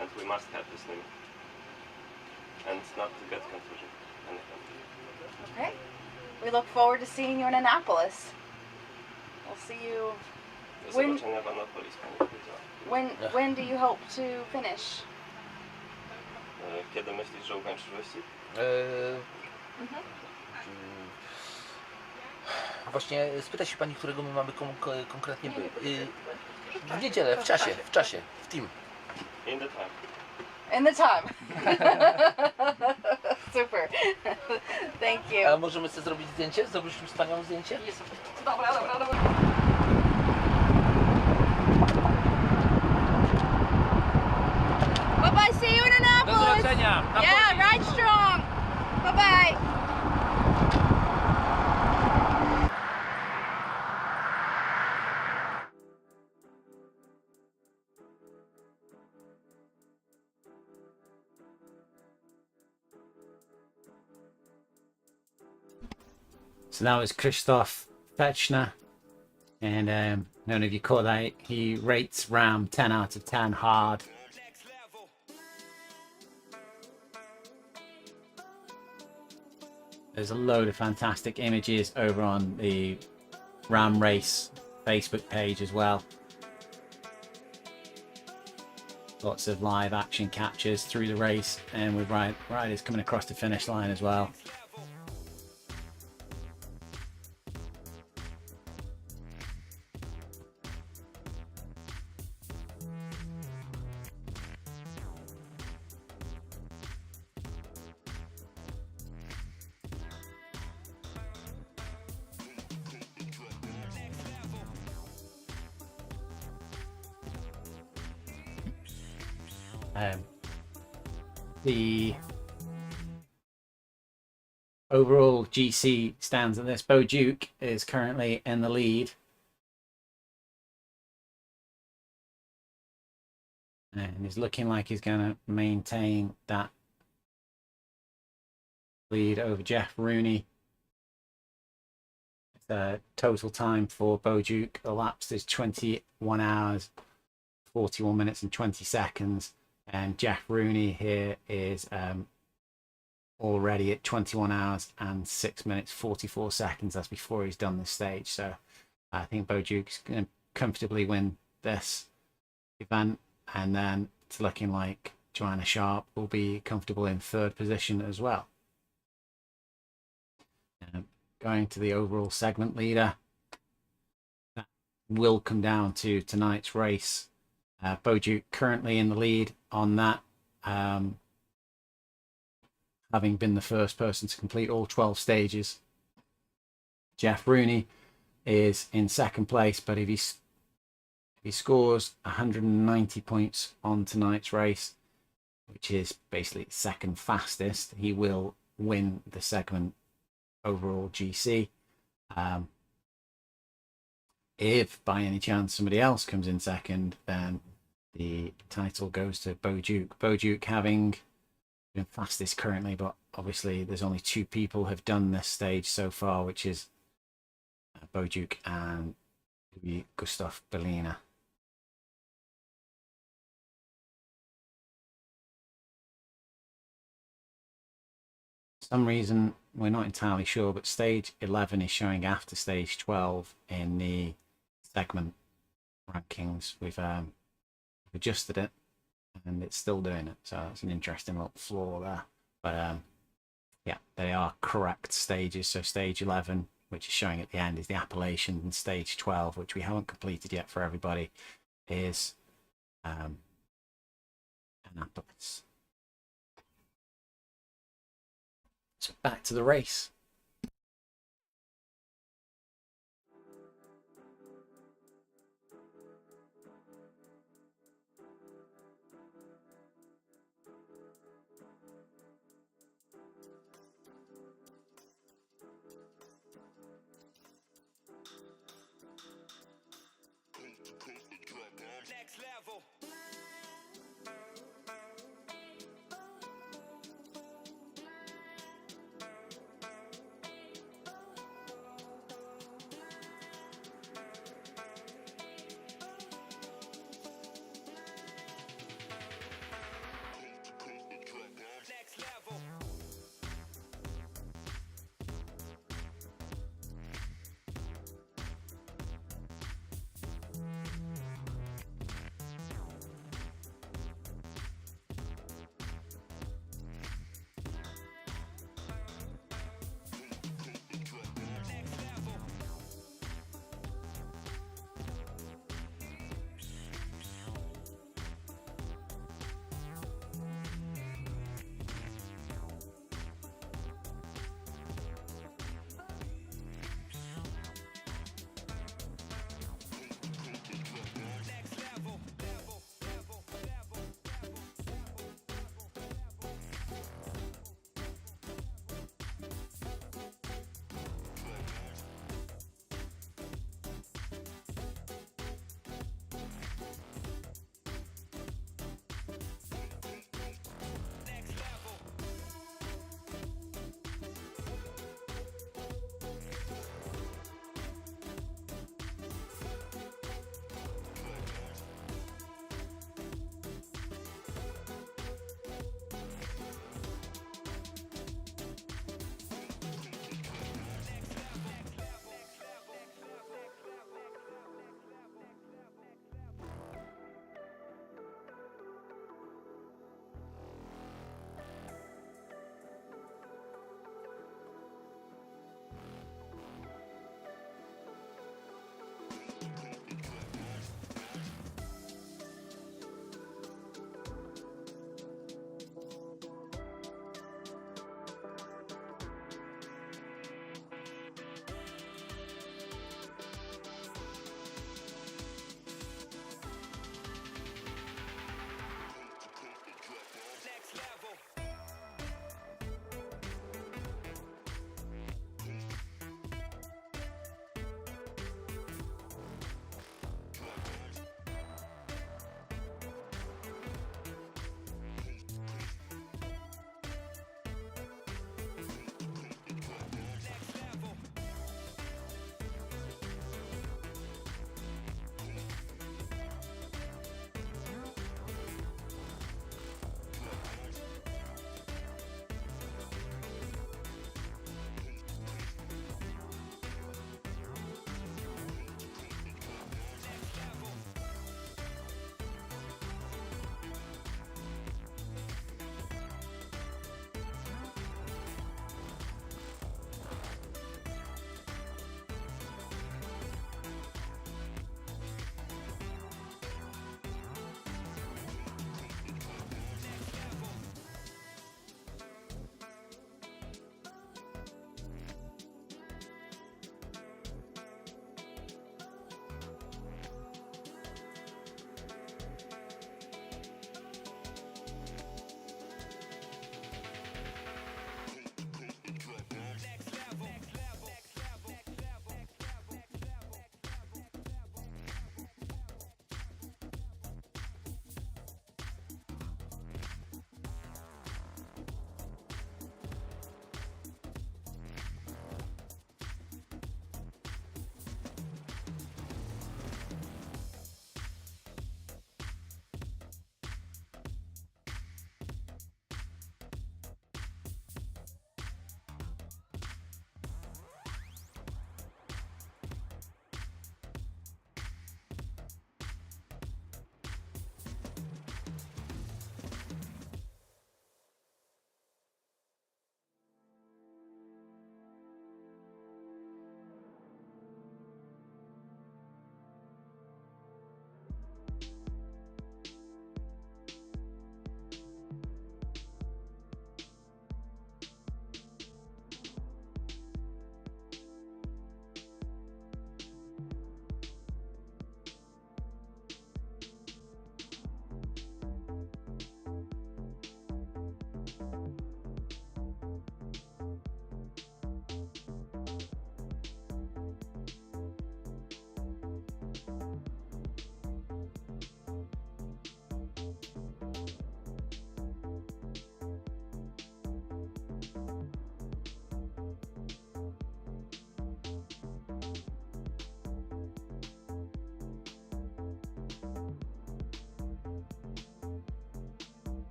and we must have this limit and not to get confusion. Okay. We look forward to seeing you in Annapolis. We'll see you. Do zobaczenia w Annapolis, pani powiedziała. When do you hope to finish? Kiedy myślisz, że ukończysz wyścig? Właśnie spytaj się pani, którego my mamy konkretnie w niedzielę, w czasie, w team. In the time. In the time. Super. Thank you. A możemy sobie zrobić zdjęcie? Zrobiliśmy wspaniałe zdjęcie? Dobra. Bye-bye, see you in Annapolis. Do zobaczenia. Yeah, ride strong. Bye-bye. So that was Christoph Fechner, and none of you caught that. He rates RAAM 10 out of 10 hard. There's a load of fantastic images over on the RAAM Race Facebook page as well. Lots of live action captures through the race, and with riders coming across the finish line as well. The overall GC stands at this. Bo Duke is currently in the lead. And he's looking like he's going to maintain that lead over Jeff Rooney. The total time for Bo Duke elapsed is 21 hours, 41 minutes and 20 seconds. And Jeff Rooney here is already at 21 hours and 6 minutes 44 seconds. That's before he's done this stage. So I think Bo Duke's going to comfortably win this event, and then it's looking like Joanna Sharp will be comfortable in third position as well. going to the overall segment leader. That will come down to tonight's race. Bojuk currently in the lead on that, having been the first person to complete all 12 stages. Jeff Rooney is in second place, but if he scores 190 points on tonight's race, which is basically second fastest, he will win the segment overall GC. If by any chance somebody else comes in second, then the title goes to Bojuk. Bojuk having been fastest currently, but obviously there's only 2 people have done this stage so far, which is Bojuk and Gustav Berliner. For some reason, we're not entirely sure, but stage 11 is showing after stage 12 in the segment rankings. We've adjusted it and it's still doing it, so it's an interesting little flaw there. But yeah, they are correct stages. So stage 11, which is showing at the end, is the Appalachian, and stage 12, which we haven't completed yet for everybody, is Annapolis. So back to the race. Next level.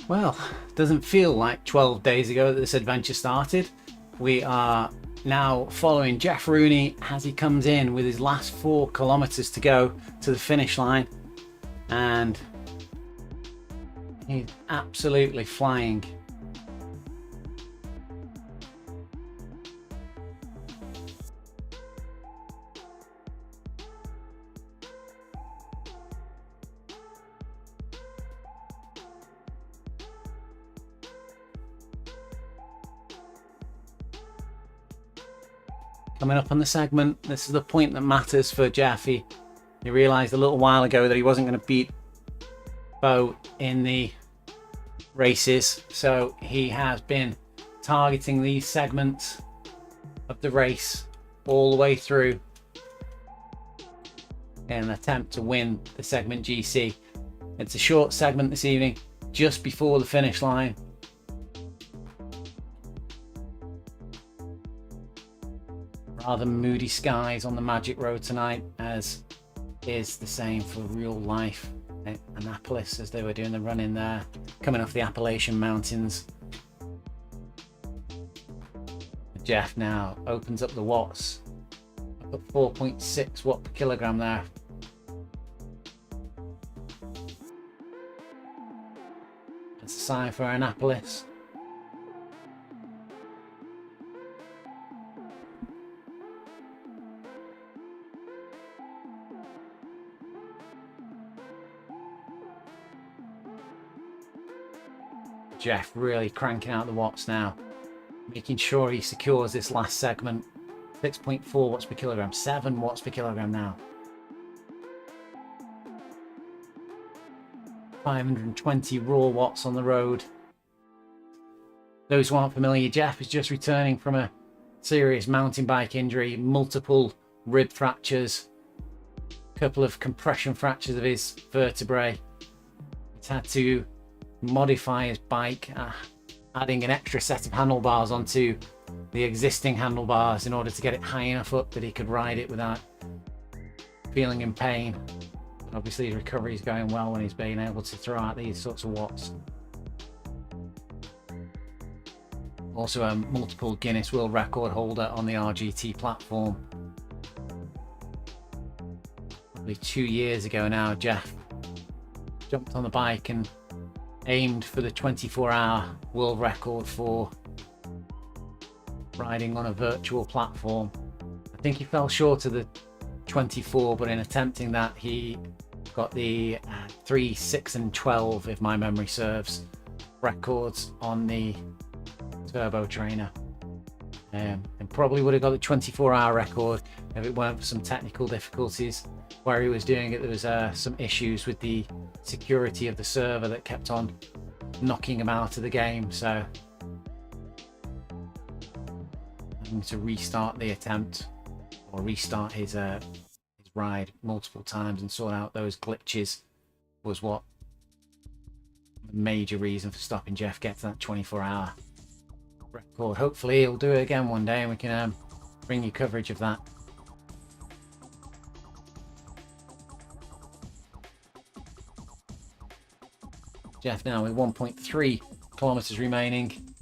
Well, it doesn't feel like 12 days ago that this adventure started. We are now following Jeff Rooney as he comes in with his last 4 kilometers to go to the finish line, and he's absolutely flying. Coming up on the segment, this is the point that matters for Jeff. He realised a little while ago that he wasn't going to beat Bo in the races, so he has been targeting these segments of the race all the way through in an attempt to win the segment GC. It's a short segment this evening, just before the finish line. Rather moody skies on the Magic Road tonight, as is the same for real life at Annapolis as they were doing the run in there, coming off the Appalachian Mountains. Jeff now opens up the watts, up at 4.6 watt per kilogram there. That's a sign for Annapolis. Jeff really cranking out the watts now, making sure he secures this last segment. 6.4 watts per kilogram, 7 watts per kilogram now. 520 raw watts on the road. Those who aren't familiar, Jeff is just returning from a serious mountain bike injury, multiple rib fractures, a couple of compression fractures of his vertebrae. He's had to modify his bike, adding an extra set of handlebars onto the existing handlebars in order to get it high enough up that he could ride it without feeling in pain. But obviously his recovery is going well when he's being able to throw out these sorts of watts. Also a multiple Guinness World Record holder on the RGT platform. Probably 2 years ago now, Jeff jumped on the bike and aimed for the 24-hour world record for riding on a virtual platform. I think he fell short of the 24, but in attempting that he got the 3, 6 and 12, if my memory serves, records on the turbo trainer, and probably would have got the 24-hour record if it weren't for some technical difficulties where he was doing it. There was some issues with the security of the server that kept on knocking him out of the game, so having to restart the attempt or restart his ride multiple times and sort out those glitches was what the major reason for stopping Jeff get to that 24-hour record. Hopefully he'll do it again one day and we can bring you coverage of that. Jeff now with 1.3 kilometers remaining.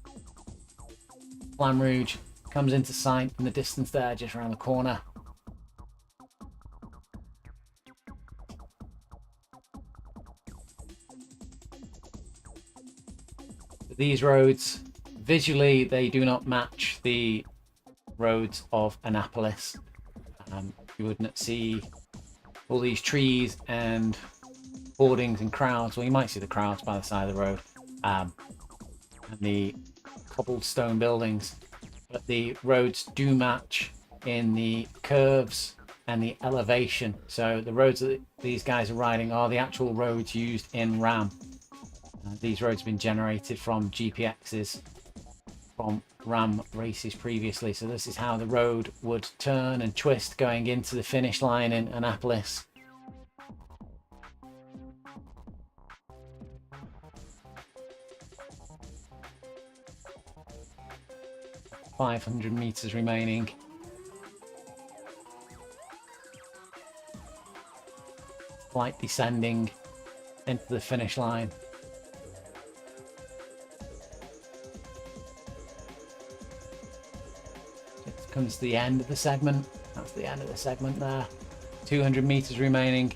Flamme Rouge comes into sight in the distance there, just around the corner. These roads, visually, they do not match the roads of Annapolis. You wouldn't see all these trees and hoardings and crowds. Well, you might see the crowds by the side of the road, and the cobblestone buildings, but the roads do match in the curves and the elevation. So the roads that these guys are riding are the actual roads used in RAAM. These roads have been generated from GPXs from RAAM races previously, so this is how the road would turn and twist going into the finish line in Annapolis. .500 meters remaining. Light descending into the finish line. comes the end of the segment. That's the end of the segment there. 200 meters remaining.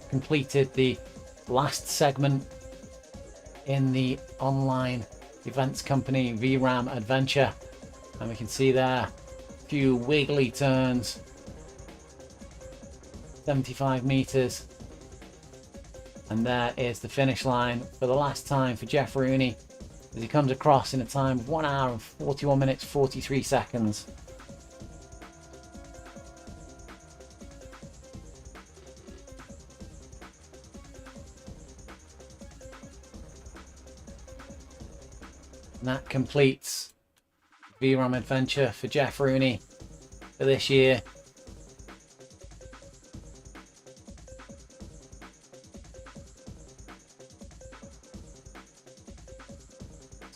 Completed the last segment in the online events company vRAAM adventure, and we can see there a few wiggly turns. 75 meters, and there is the finish line for the last time for Jeff Rooney as he comes across in a time of 1 hour and 41 minutes 43 seconds. And that completes vRAAM adventure for Jeff Rooney for this year.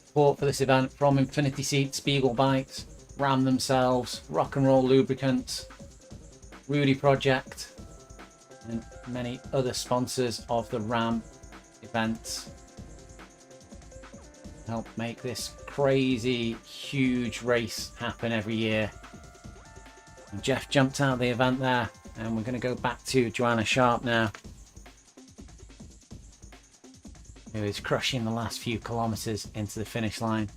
Support for this event from Infinity Seats, Spiegel Bikes, RAAM themselves, Rock and Roll Lubricants, Rudy Project, and many other sponsors of the RAAM events. Help make this crazy huge race happen every year. And Jeff jumped out of the event there, and we're going to go back to Joanna Sharp now, who is crushing the last few kilometers into the finish line.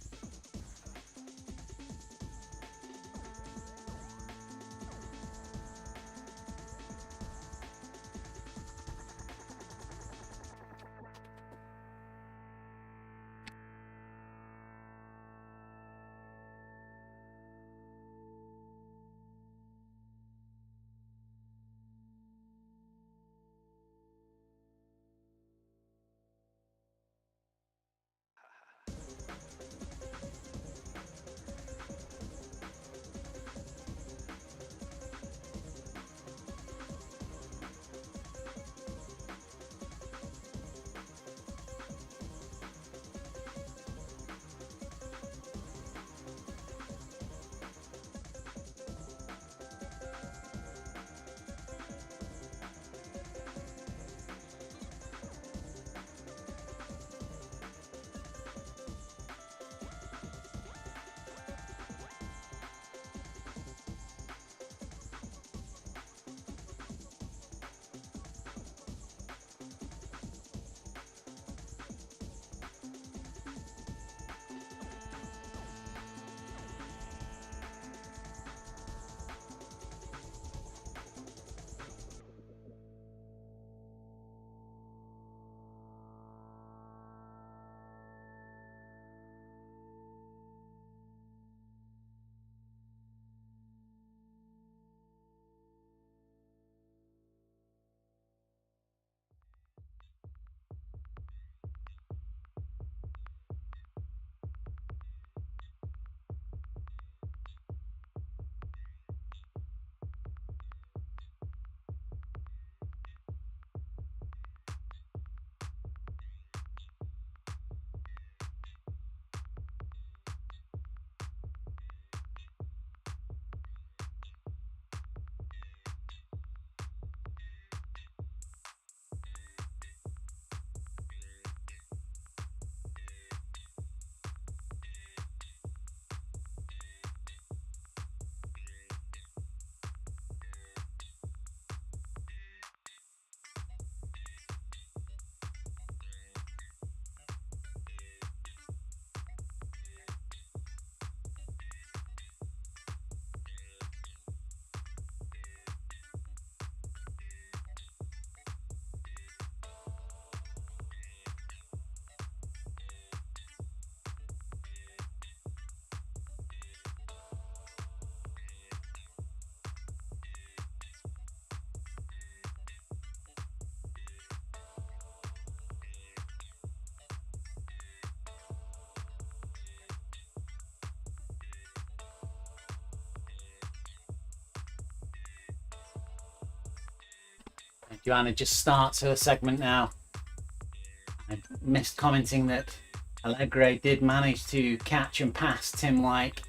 Joanna just starts her segment now. I missed commenting that Allegre did manage to catch and pass Tim Like.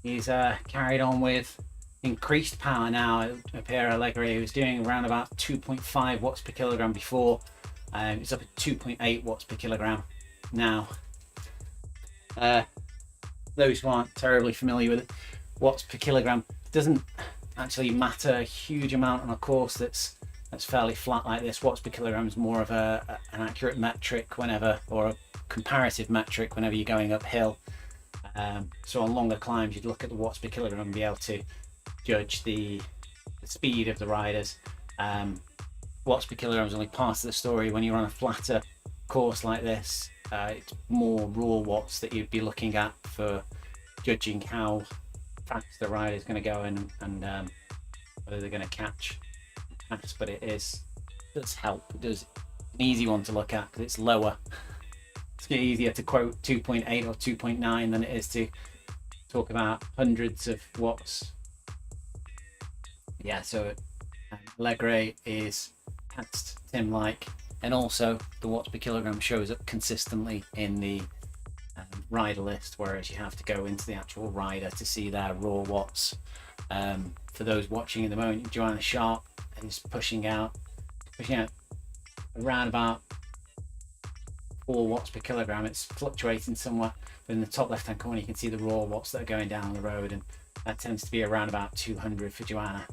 He's carried on with increased power now. It appears Allegre was doing around about 2.5 watts per kilogram before. It's up at 2.8 watts per kilogram now. Those who aren't terribly familiar with it, watts per kilogram doesn't actually matter a huge amount on a course that's fairly flat like this. Watts per kilogram is more of an accurate metric whenever, or a comparative metric whenever you're going uphill. So on longer climbs, you'd look at the watts per kilogram and be able to judge the speed of the riders. Watts per kilogram is only part of the story. When you're on a flatter course like this, it's more raw watts that you'd be looking at for judging how fast the rider is going to go and whether they're going to catch. But it does help. It does an easy one to look at because it's lower. It's easier to quote 2.8 or 2.9 than it is to talk about hundreds of watts. Yeah, so leg rate is past Tim like, and also the watts per kilogram shows up consistently in the rider list, whereas you have to go into the actual rider to see their raw watts. For those watching at the moment, Joanna Sharp is pushing out around about 4 watts per kilogram. It's fluctuating somewhat, but in the top left hand corner you can see the raw watts that are going down the road, and that tends to be around about 200 for Joanna.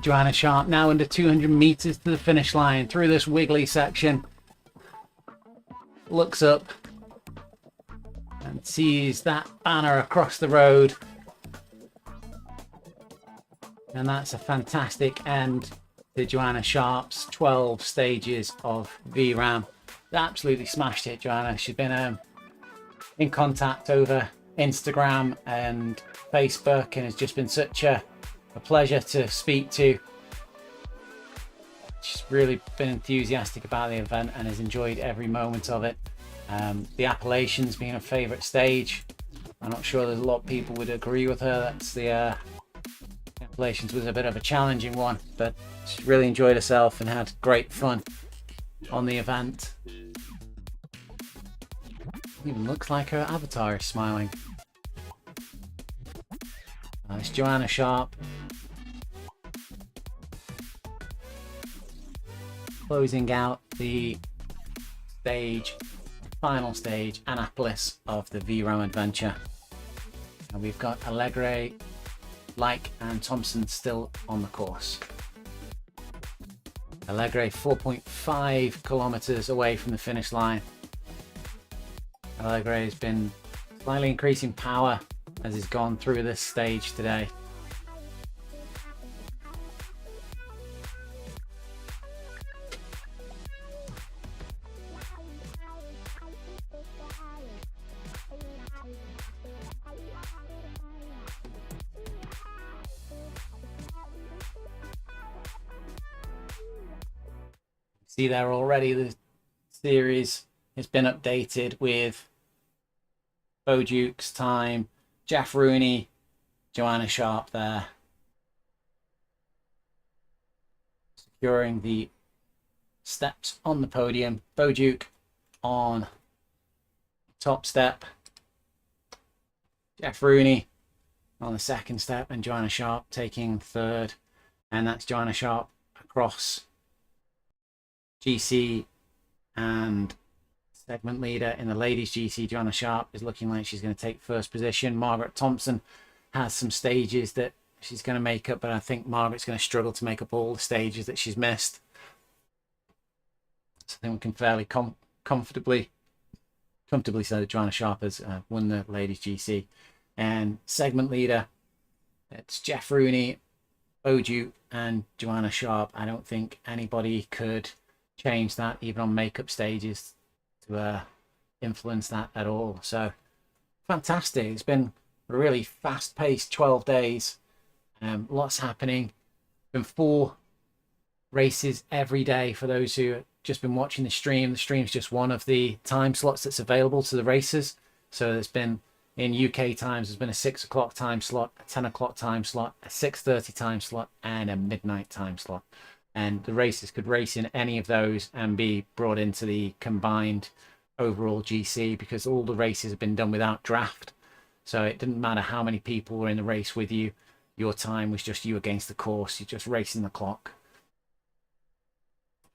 Joanna Sharp now under 200 meters to the finish line through this wiggly section. Looks up and sees that banner across the road. And that's a fantastic end to Joanna Sharp's 12 stages of vRAAM. Absolutely smashed it, Joanna. She's been in contact over Instagram and Facebook, and it's just been such a pleasure to speak to. She's really been enthusiastic about the event and has enjoyed every moment of it. The Appalachians being a favourite stage. I'm not sure there's a lot of people would agree with her. That's the Appalachians was a bit of a challenging one, but she really enjoyed herself and had great fun on the event. Even looks like her avatar is smiling. It's Joanna Sharp closing out the final stage, Annapolis, of the vRAAM adventure. And we've got Allegre, Like and Thompson still on the course. Allegre 4.5 kilometers away from the finish line. Allegre has been slightly increasing power as he's gone through this stage today. See there already, the series has been updated with Bo Duke's time, Jeff Rooney, Joanna Sharp there, securing the steps on the podium. Bo Duke on top step, Jeff Rooney on the second step, and Joanna Sharp taking third. And that's Joanna Sharp across GC and segment leader in the ladies GC. Joanna Sharp is looking like she's going to take first position. Margaret Thompson has some stages that she's going to make up, but I think Margaret's going to struggle to make up all the stages that she's missed. So I think we can fairly comfortably say that Joanna Sharp has won the ladies GC. And segment leader, it's Jeff Rooney, Bo Duke and Joanna Sharp. I don't think anybody could change that, even on makeup stages, to influence that at all. So fantastic. It's been a really fast-paced 12 days. Lots happening. Been 4 races every day for those who have just been watching the stream. The stream's just one of the time slots that's available to the races. So there's been, in UK times, there's been a 6 o'clock time slot, a 10 o'clock time slot, a 6:30 time slot, and a midnight time slot. And the races could race in any of those and be brought into the combined overall GC, because all the races have been done without draft. So it didn't matter how many people were in the race with you. Your time was just you against the course. You're just racing the clock.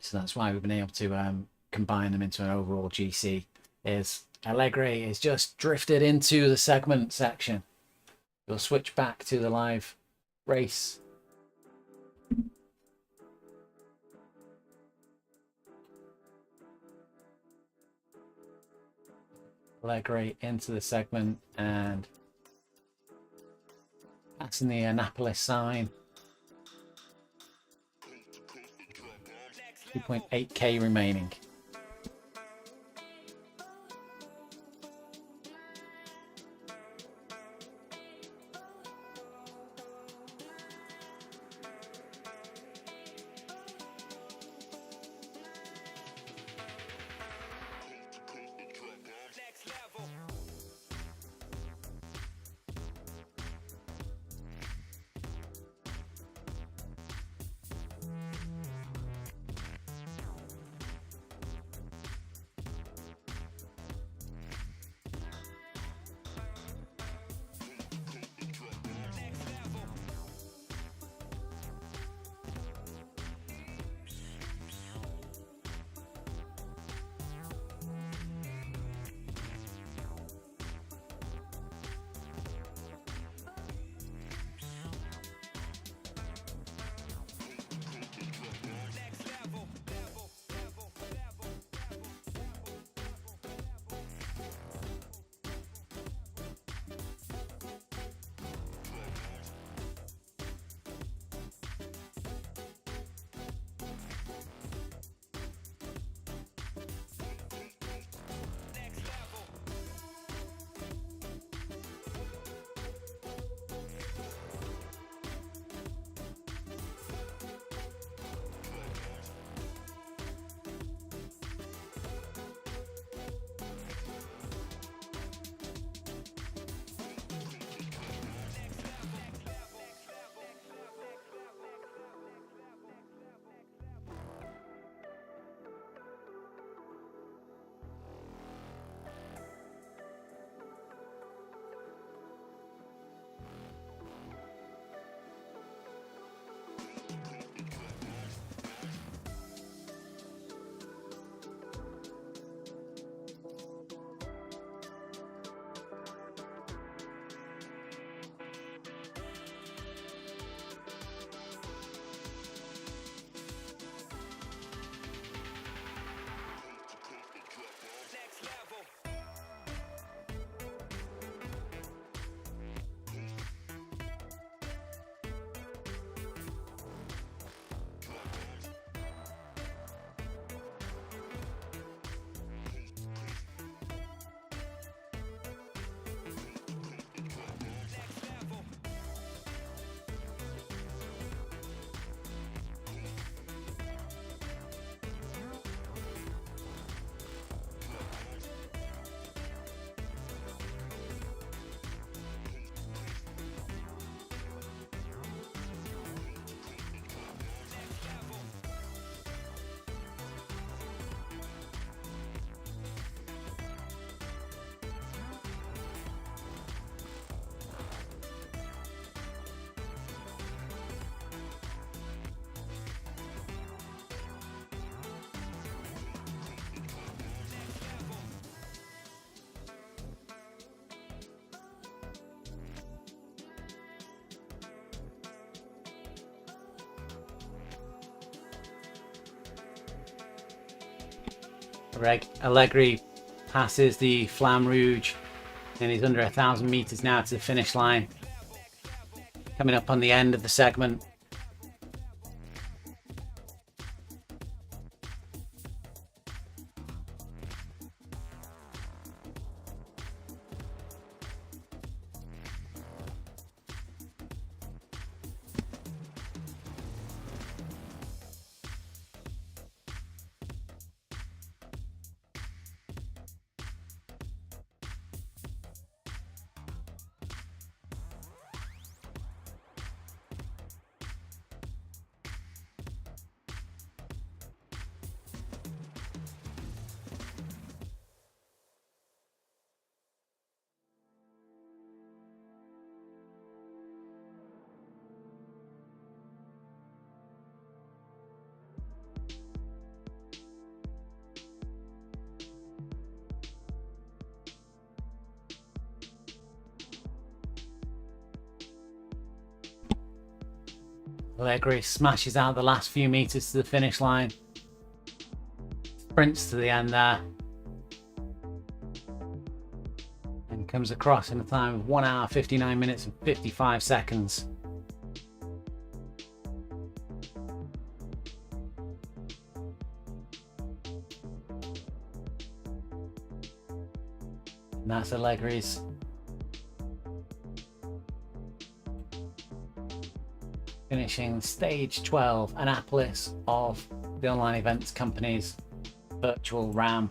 So that's why we've been able to combine them into an overall GC. Allegre is just drifted into the segment section. We'll switch back to the live race. Allegre into the segment and passing the Annapolis sign. 2.8k remaining. Allegri passes the Flamme Rouge and he's under 1,000 meters now to the finish line. Coming up on the end of the segment. Allegri smashes out the last few meters to the finish line. Sprints to the end there. And comes across in a time of 1 hour, 59 minutes and 55 seconds. And that's Allegri's finishing stage 12 Annapolis of the online events company's virtual RAAM.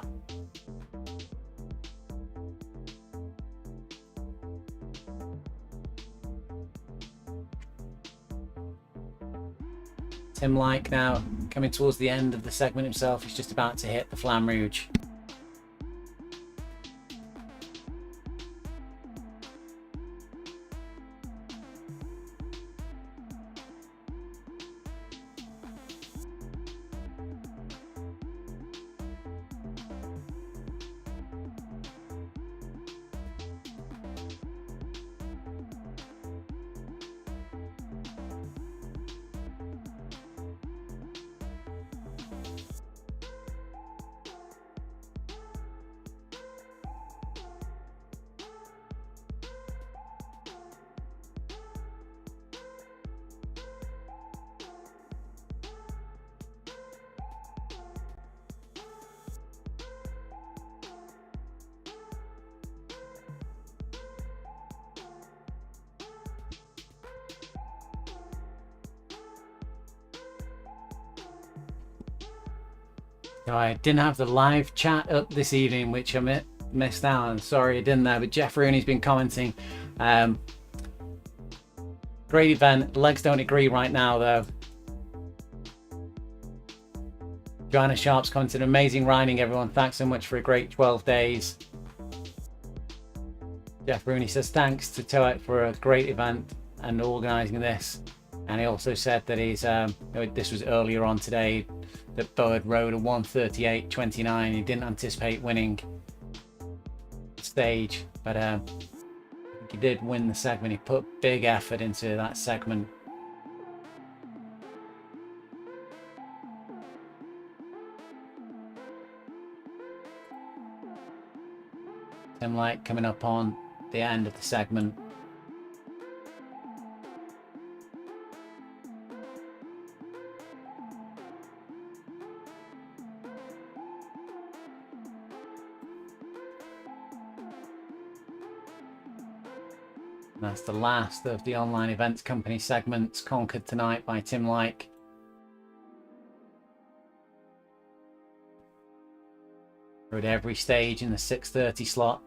Tim Like now coming towards the end of the segment himself. He's just about to hit the Flamme Rouge. So I didn't have the live chat up this evening, which I missed out on. Sorry I didn't there, but Jeff Rooney's been commenting. Great event. Legs don't agree right now though. Joanna Sharp's commented, amazing riding everyone. Thanks so much for a great 12 days. Jeff Rooney says thanks to Toet for a great event and organising this. And he also said that he's this was earlier on today, that Bird rode a 1:38.29. He didn't anticipate winning the stage, but I think he did win the segment. He put big effort into that segment. Tim Light coming up on the end of the segment. That's the last of the online events company segments conquered tonight by Tim Like. Rode every stage in the 6:30 slot.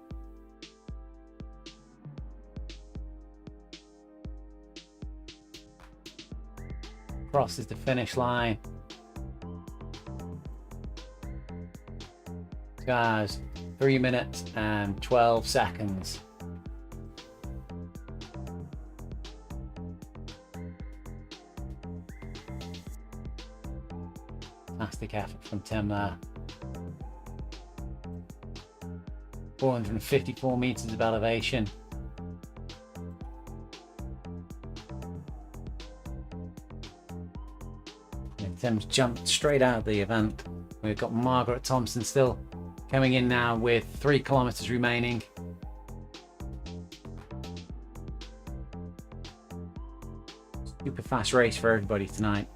Crosses the finish line. Guys, 3 minutes and 12 seconds. Fantastic effort from Tim there. 454 meters of elevation. And Tim's jumped straight out of the event. We've got Margaret Thompson still coming in now with 3 kilometers remaining. Super fast race for everybody tonight.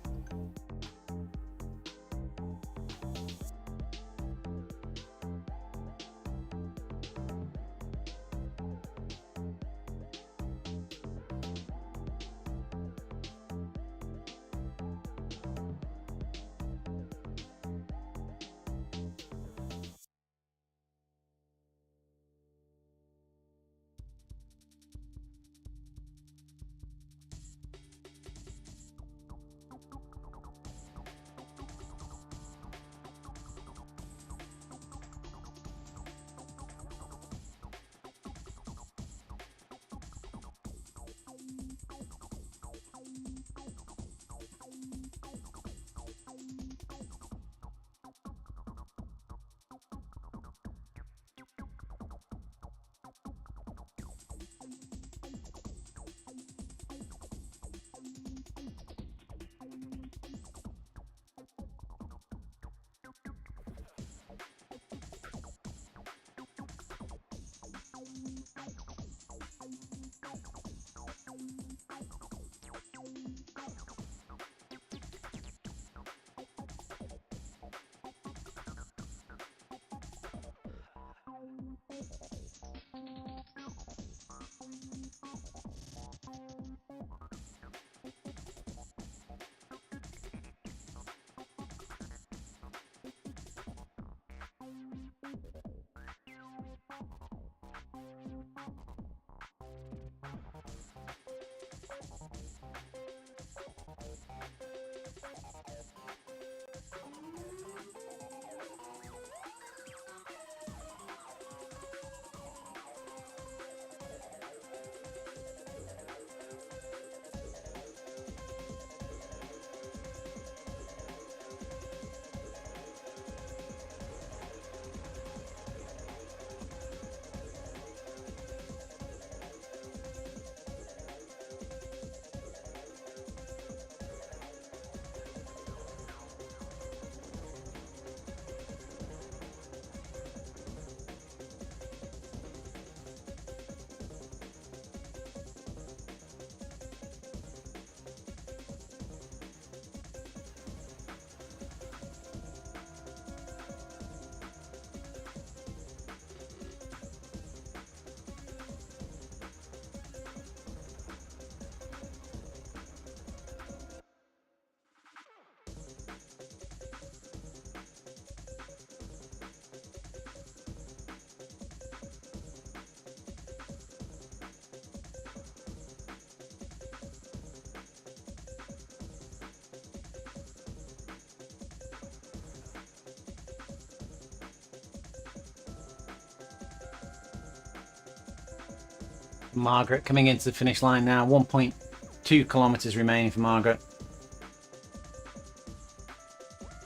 Margaret coming into the finish line now. 1.2 kilometers remaining for Margaret.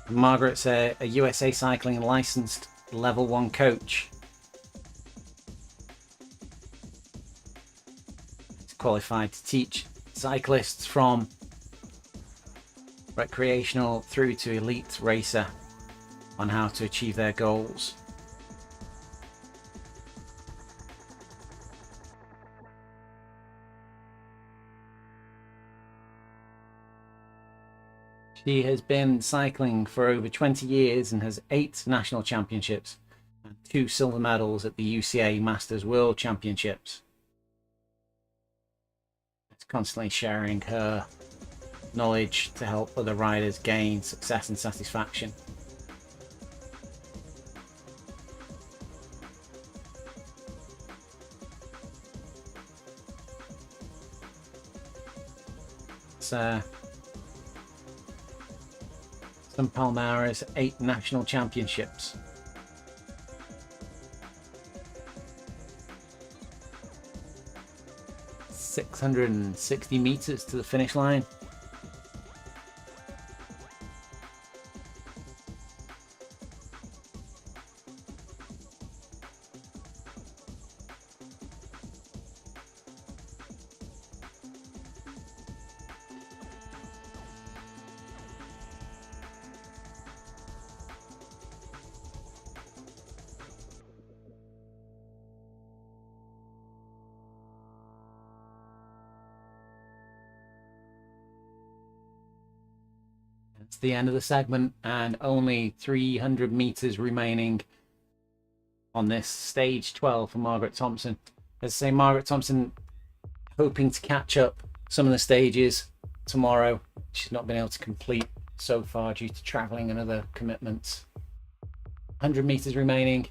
Margaret's a USA Cycling licensed level 1 coach. She's qualified to teach cyclists from recreational through to elite racer on how to achieve their goals. She has been cycling for over 20 years and has 8 national championships and 2 silver medals at the UCA Masters World Championships. It's constantly sharing her knowledge to help other riders gain success and satisfaction. Some Palmera's 8 national championships. .660 meters to the finish line. That's the end of the segment, and only 300 meters remaining on this stage 12 for Margaret Thompson. As I say, Margaret Thompson hoping to catch up some of the stages tomorrow. She's not been able to complete so far due to traveling and other commitments. 100 meters remaining.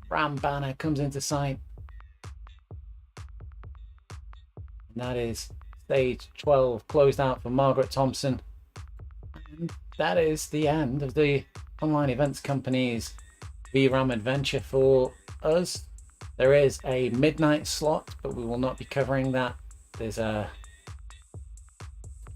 RAAM banner comes into sight. And that is stage 12 closed out for Margaret Thompson. And that is the end of the online events company's vRAAM adventure for us. There is a midnight slot, but we will not be covering that. There's a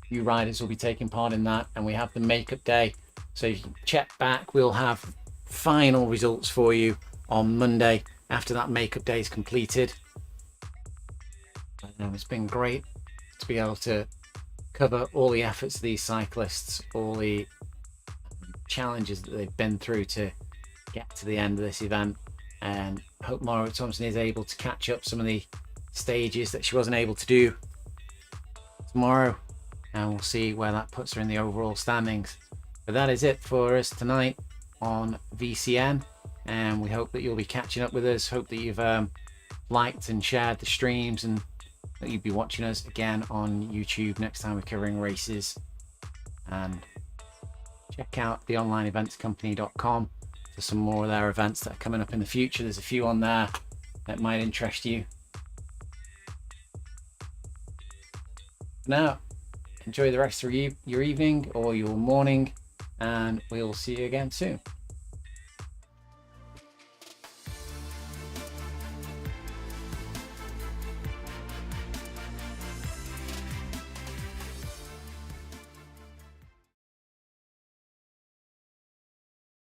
few riders will be taking part in that, and we have the makeup day, so you can check back. We'll have final results for you on Monday after that makeup day is completed. It's been great to be able to cover all the efforts of these cyclists, all the challenges that they've been through to get to the end of this event, and hope Margaret Thompson is able to catch up some of the stages that she wasn't able to do tomorrow, and we'll see where that puts her in the overall standings. But that is it for us tonight on VCN, and we hope that you'll be catching up with us. Hope that you've liked and shared the streams, and that you'll be watching us again on YouTube next time we're covering races. And check out theonlineeventscompany.com for some more of their events that are coming up in the future. There's a few on there that might interest you. Now, enjoy the rest of your evening or your morning, and we'll see you again soon.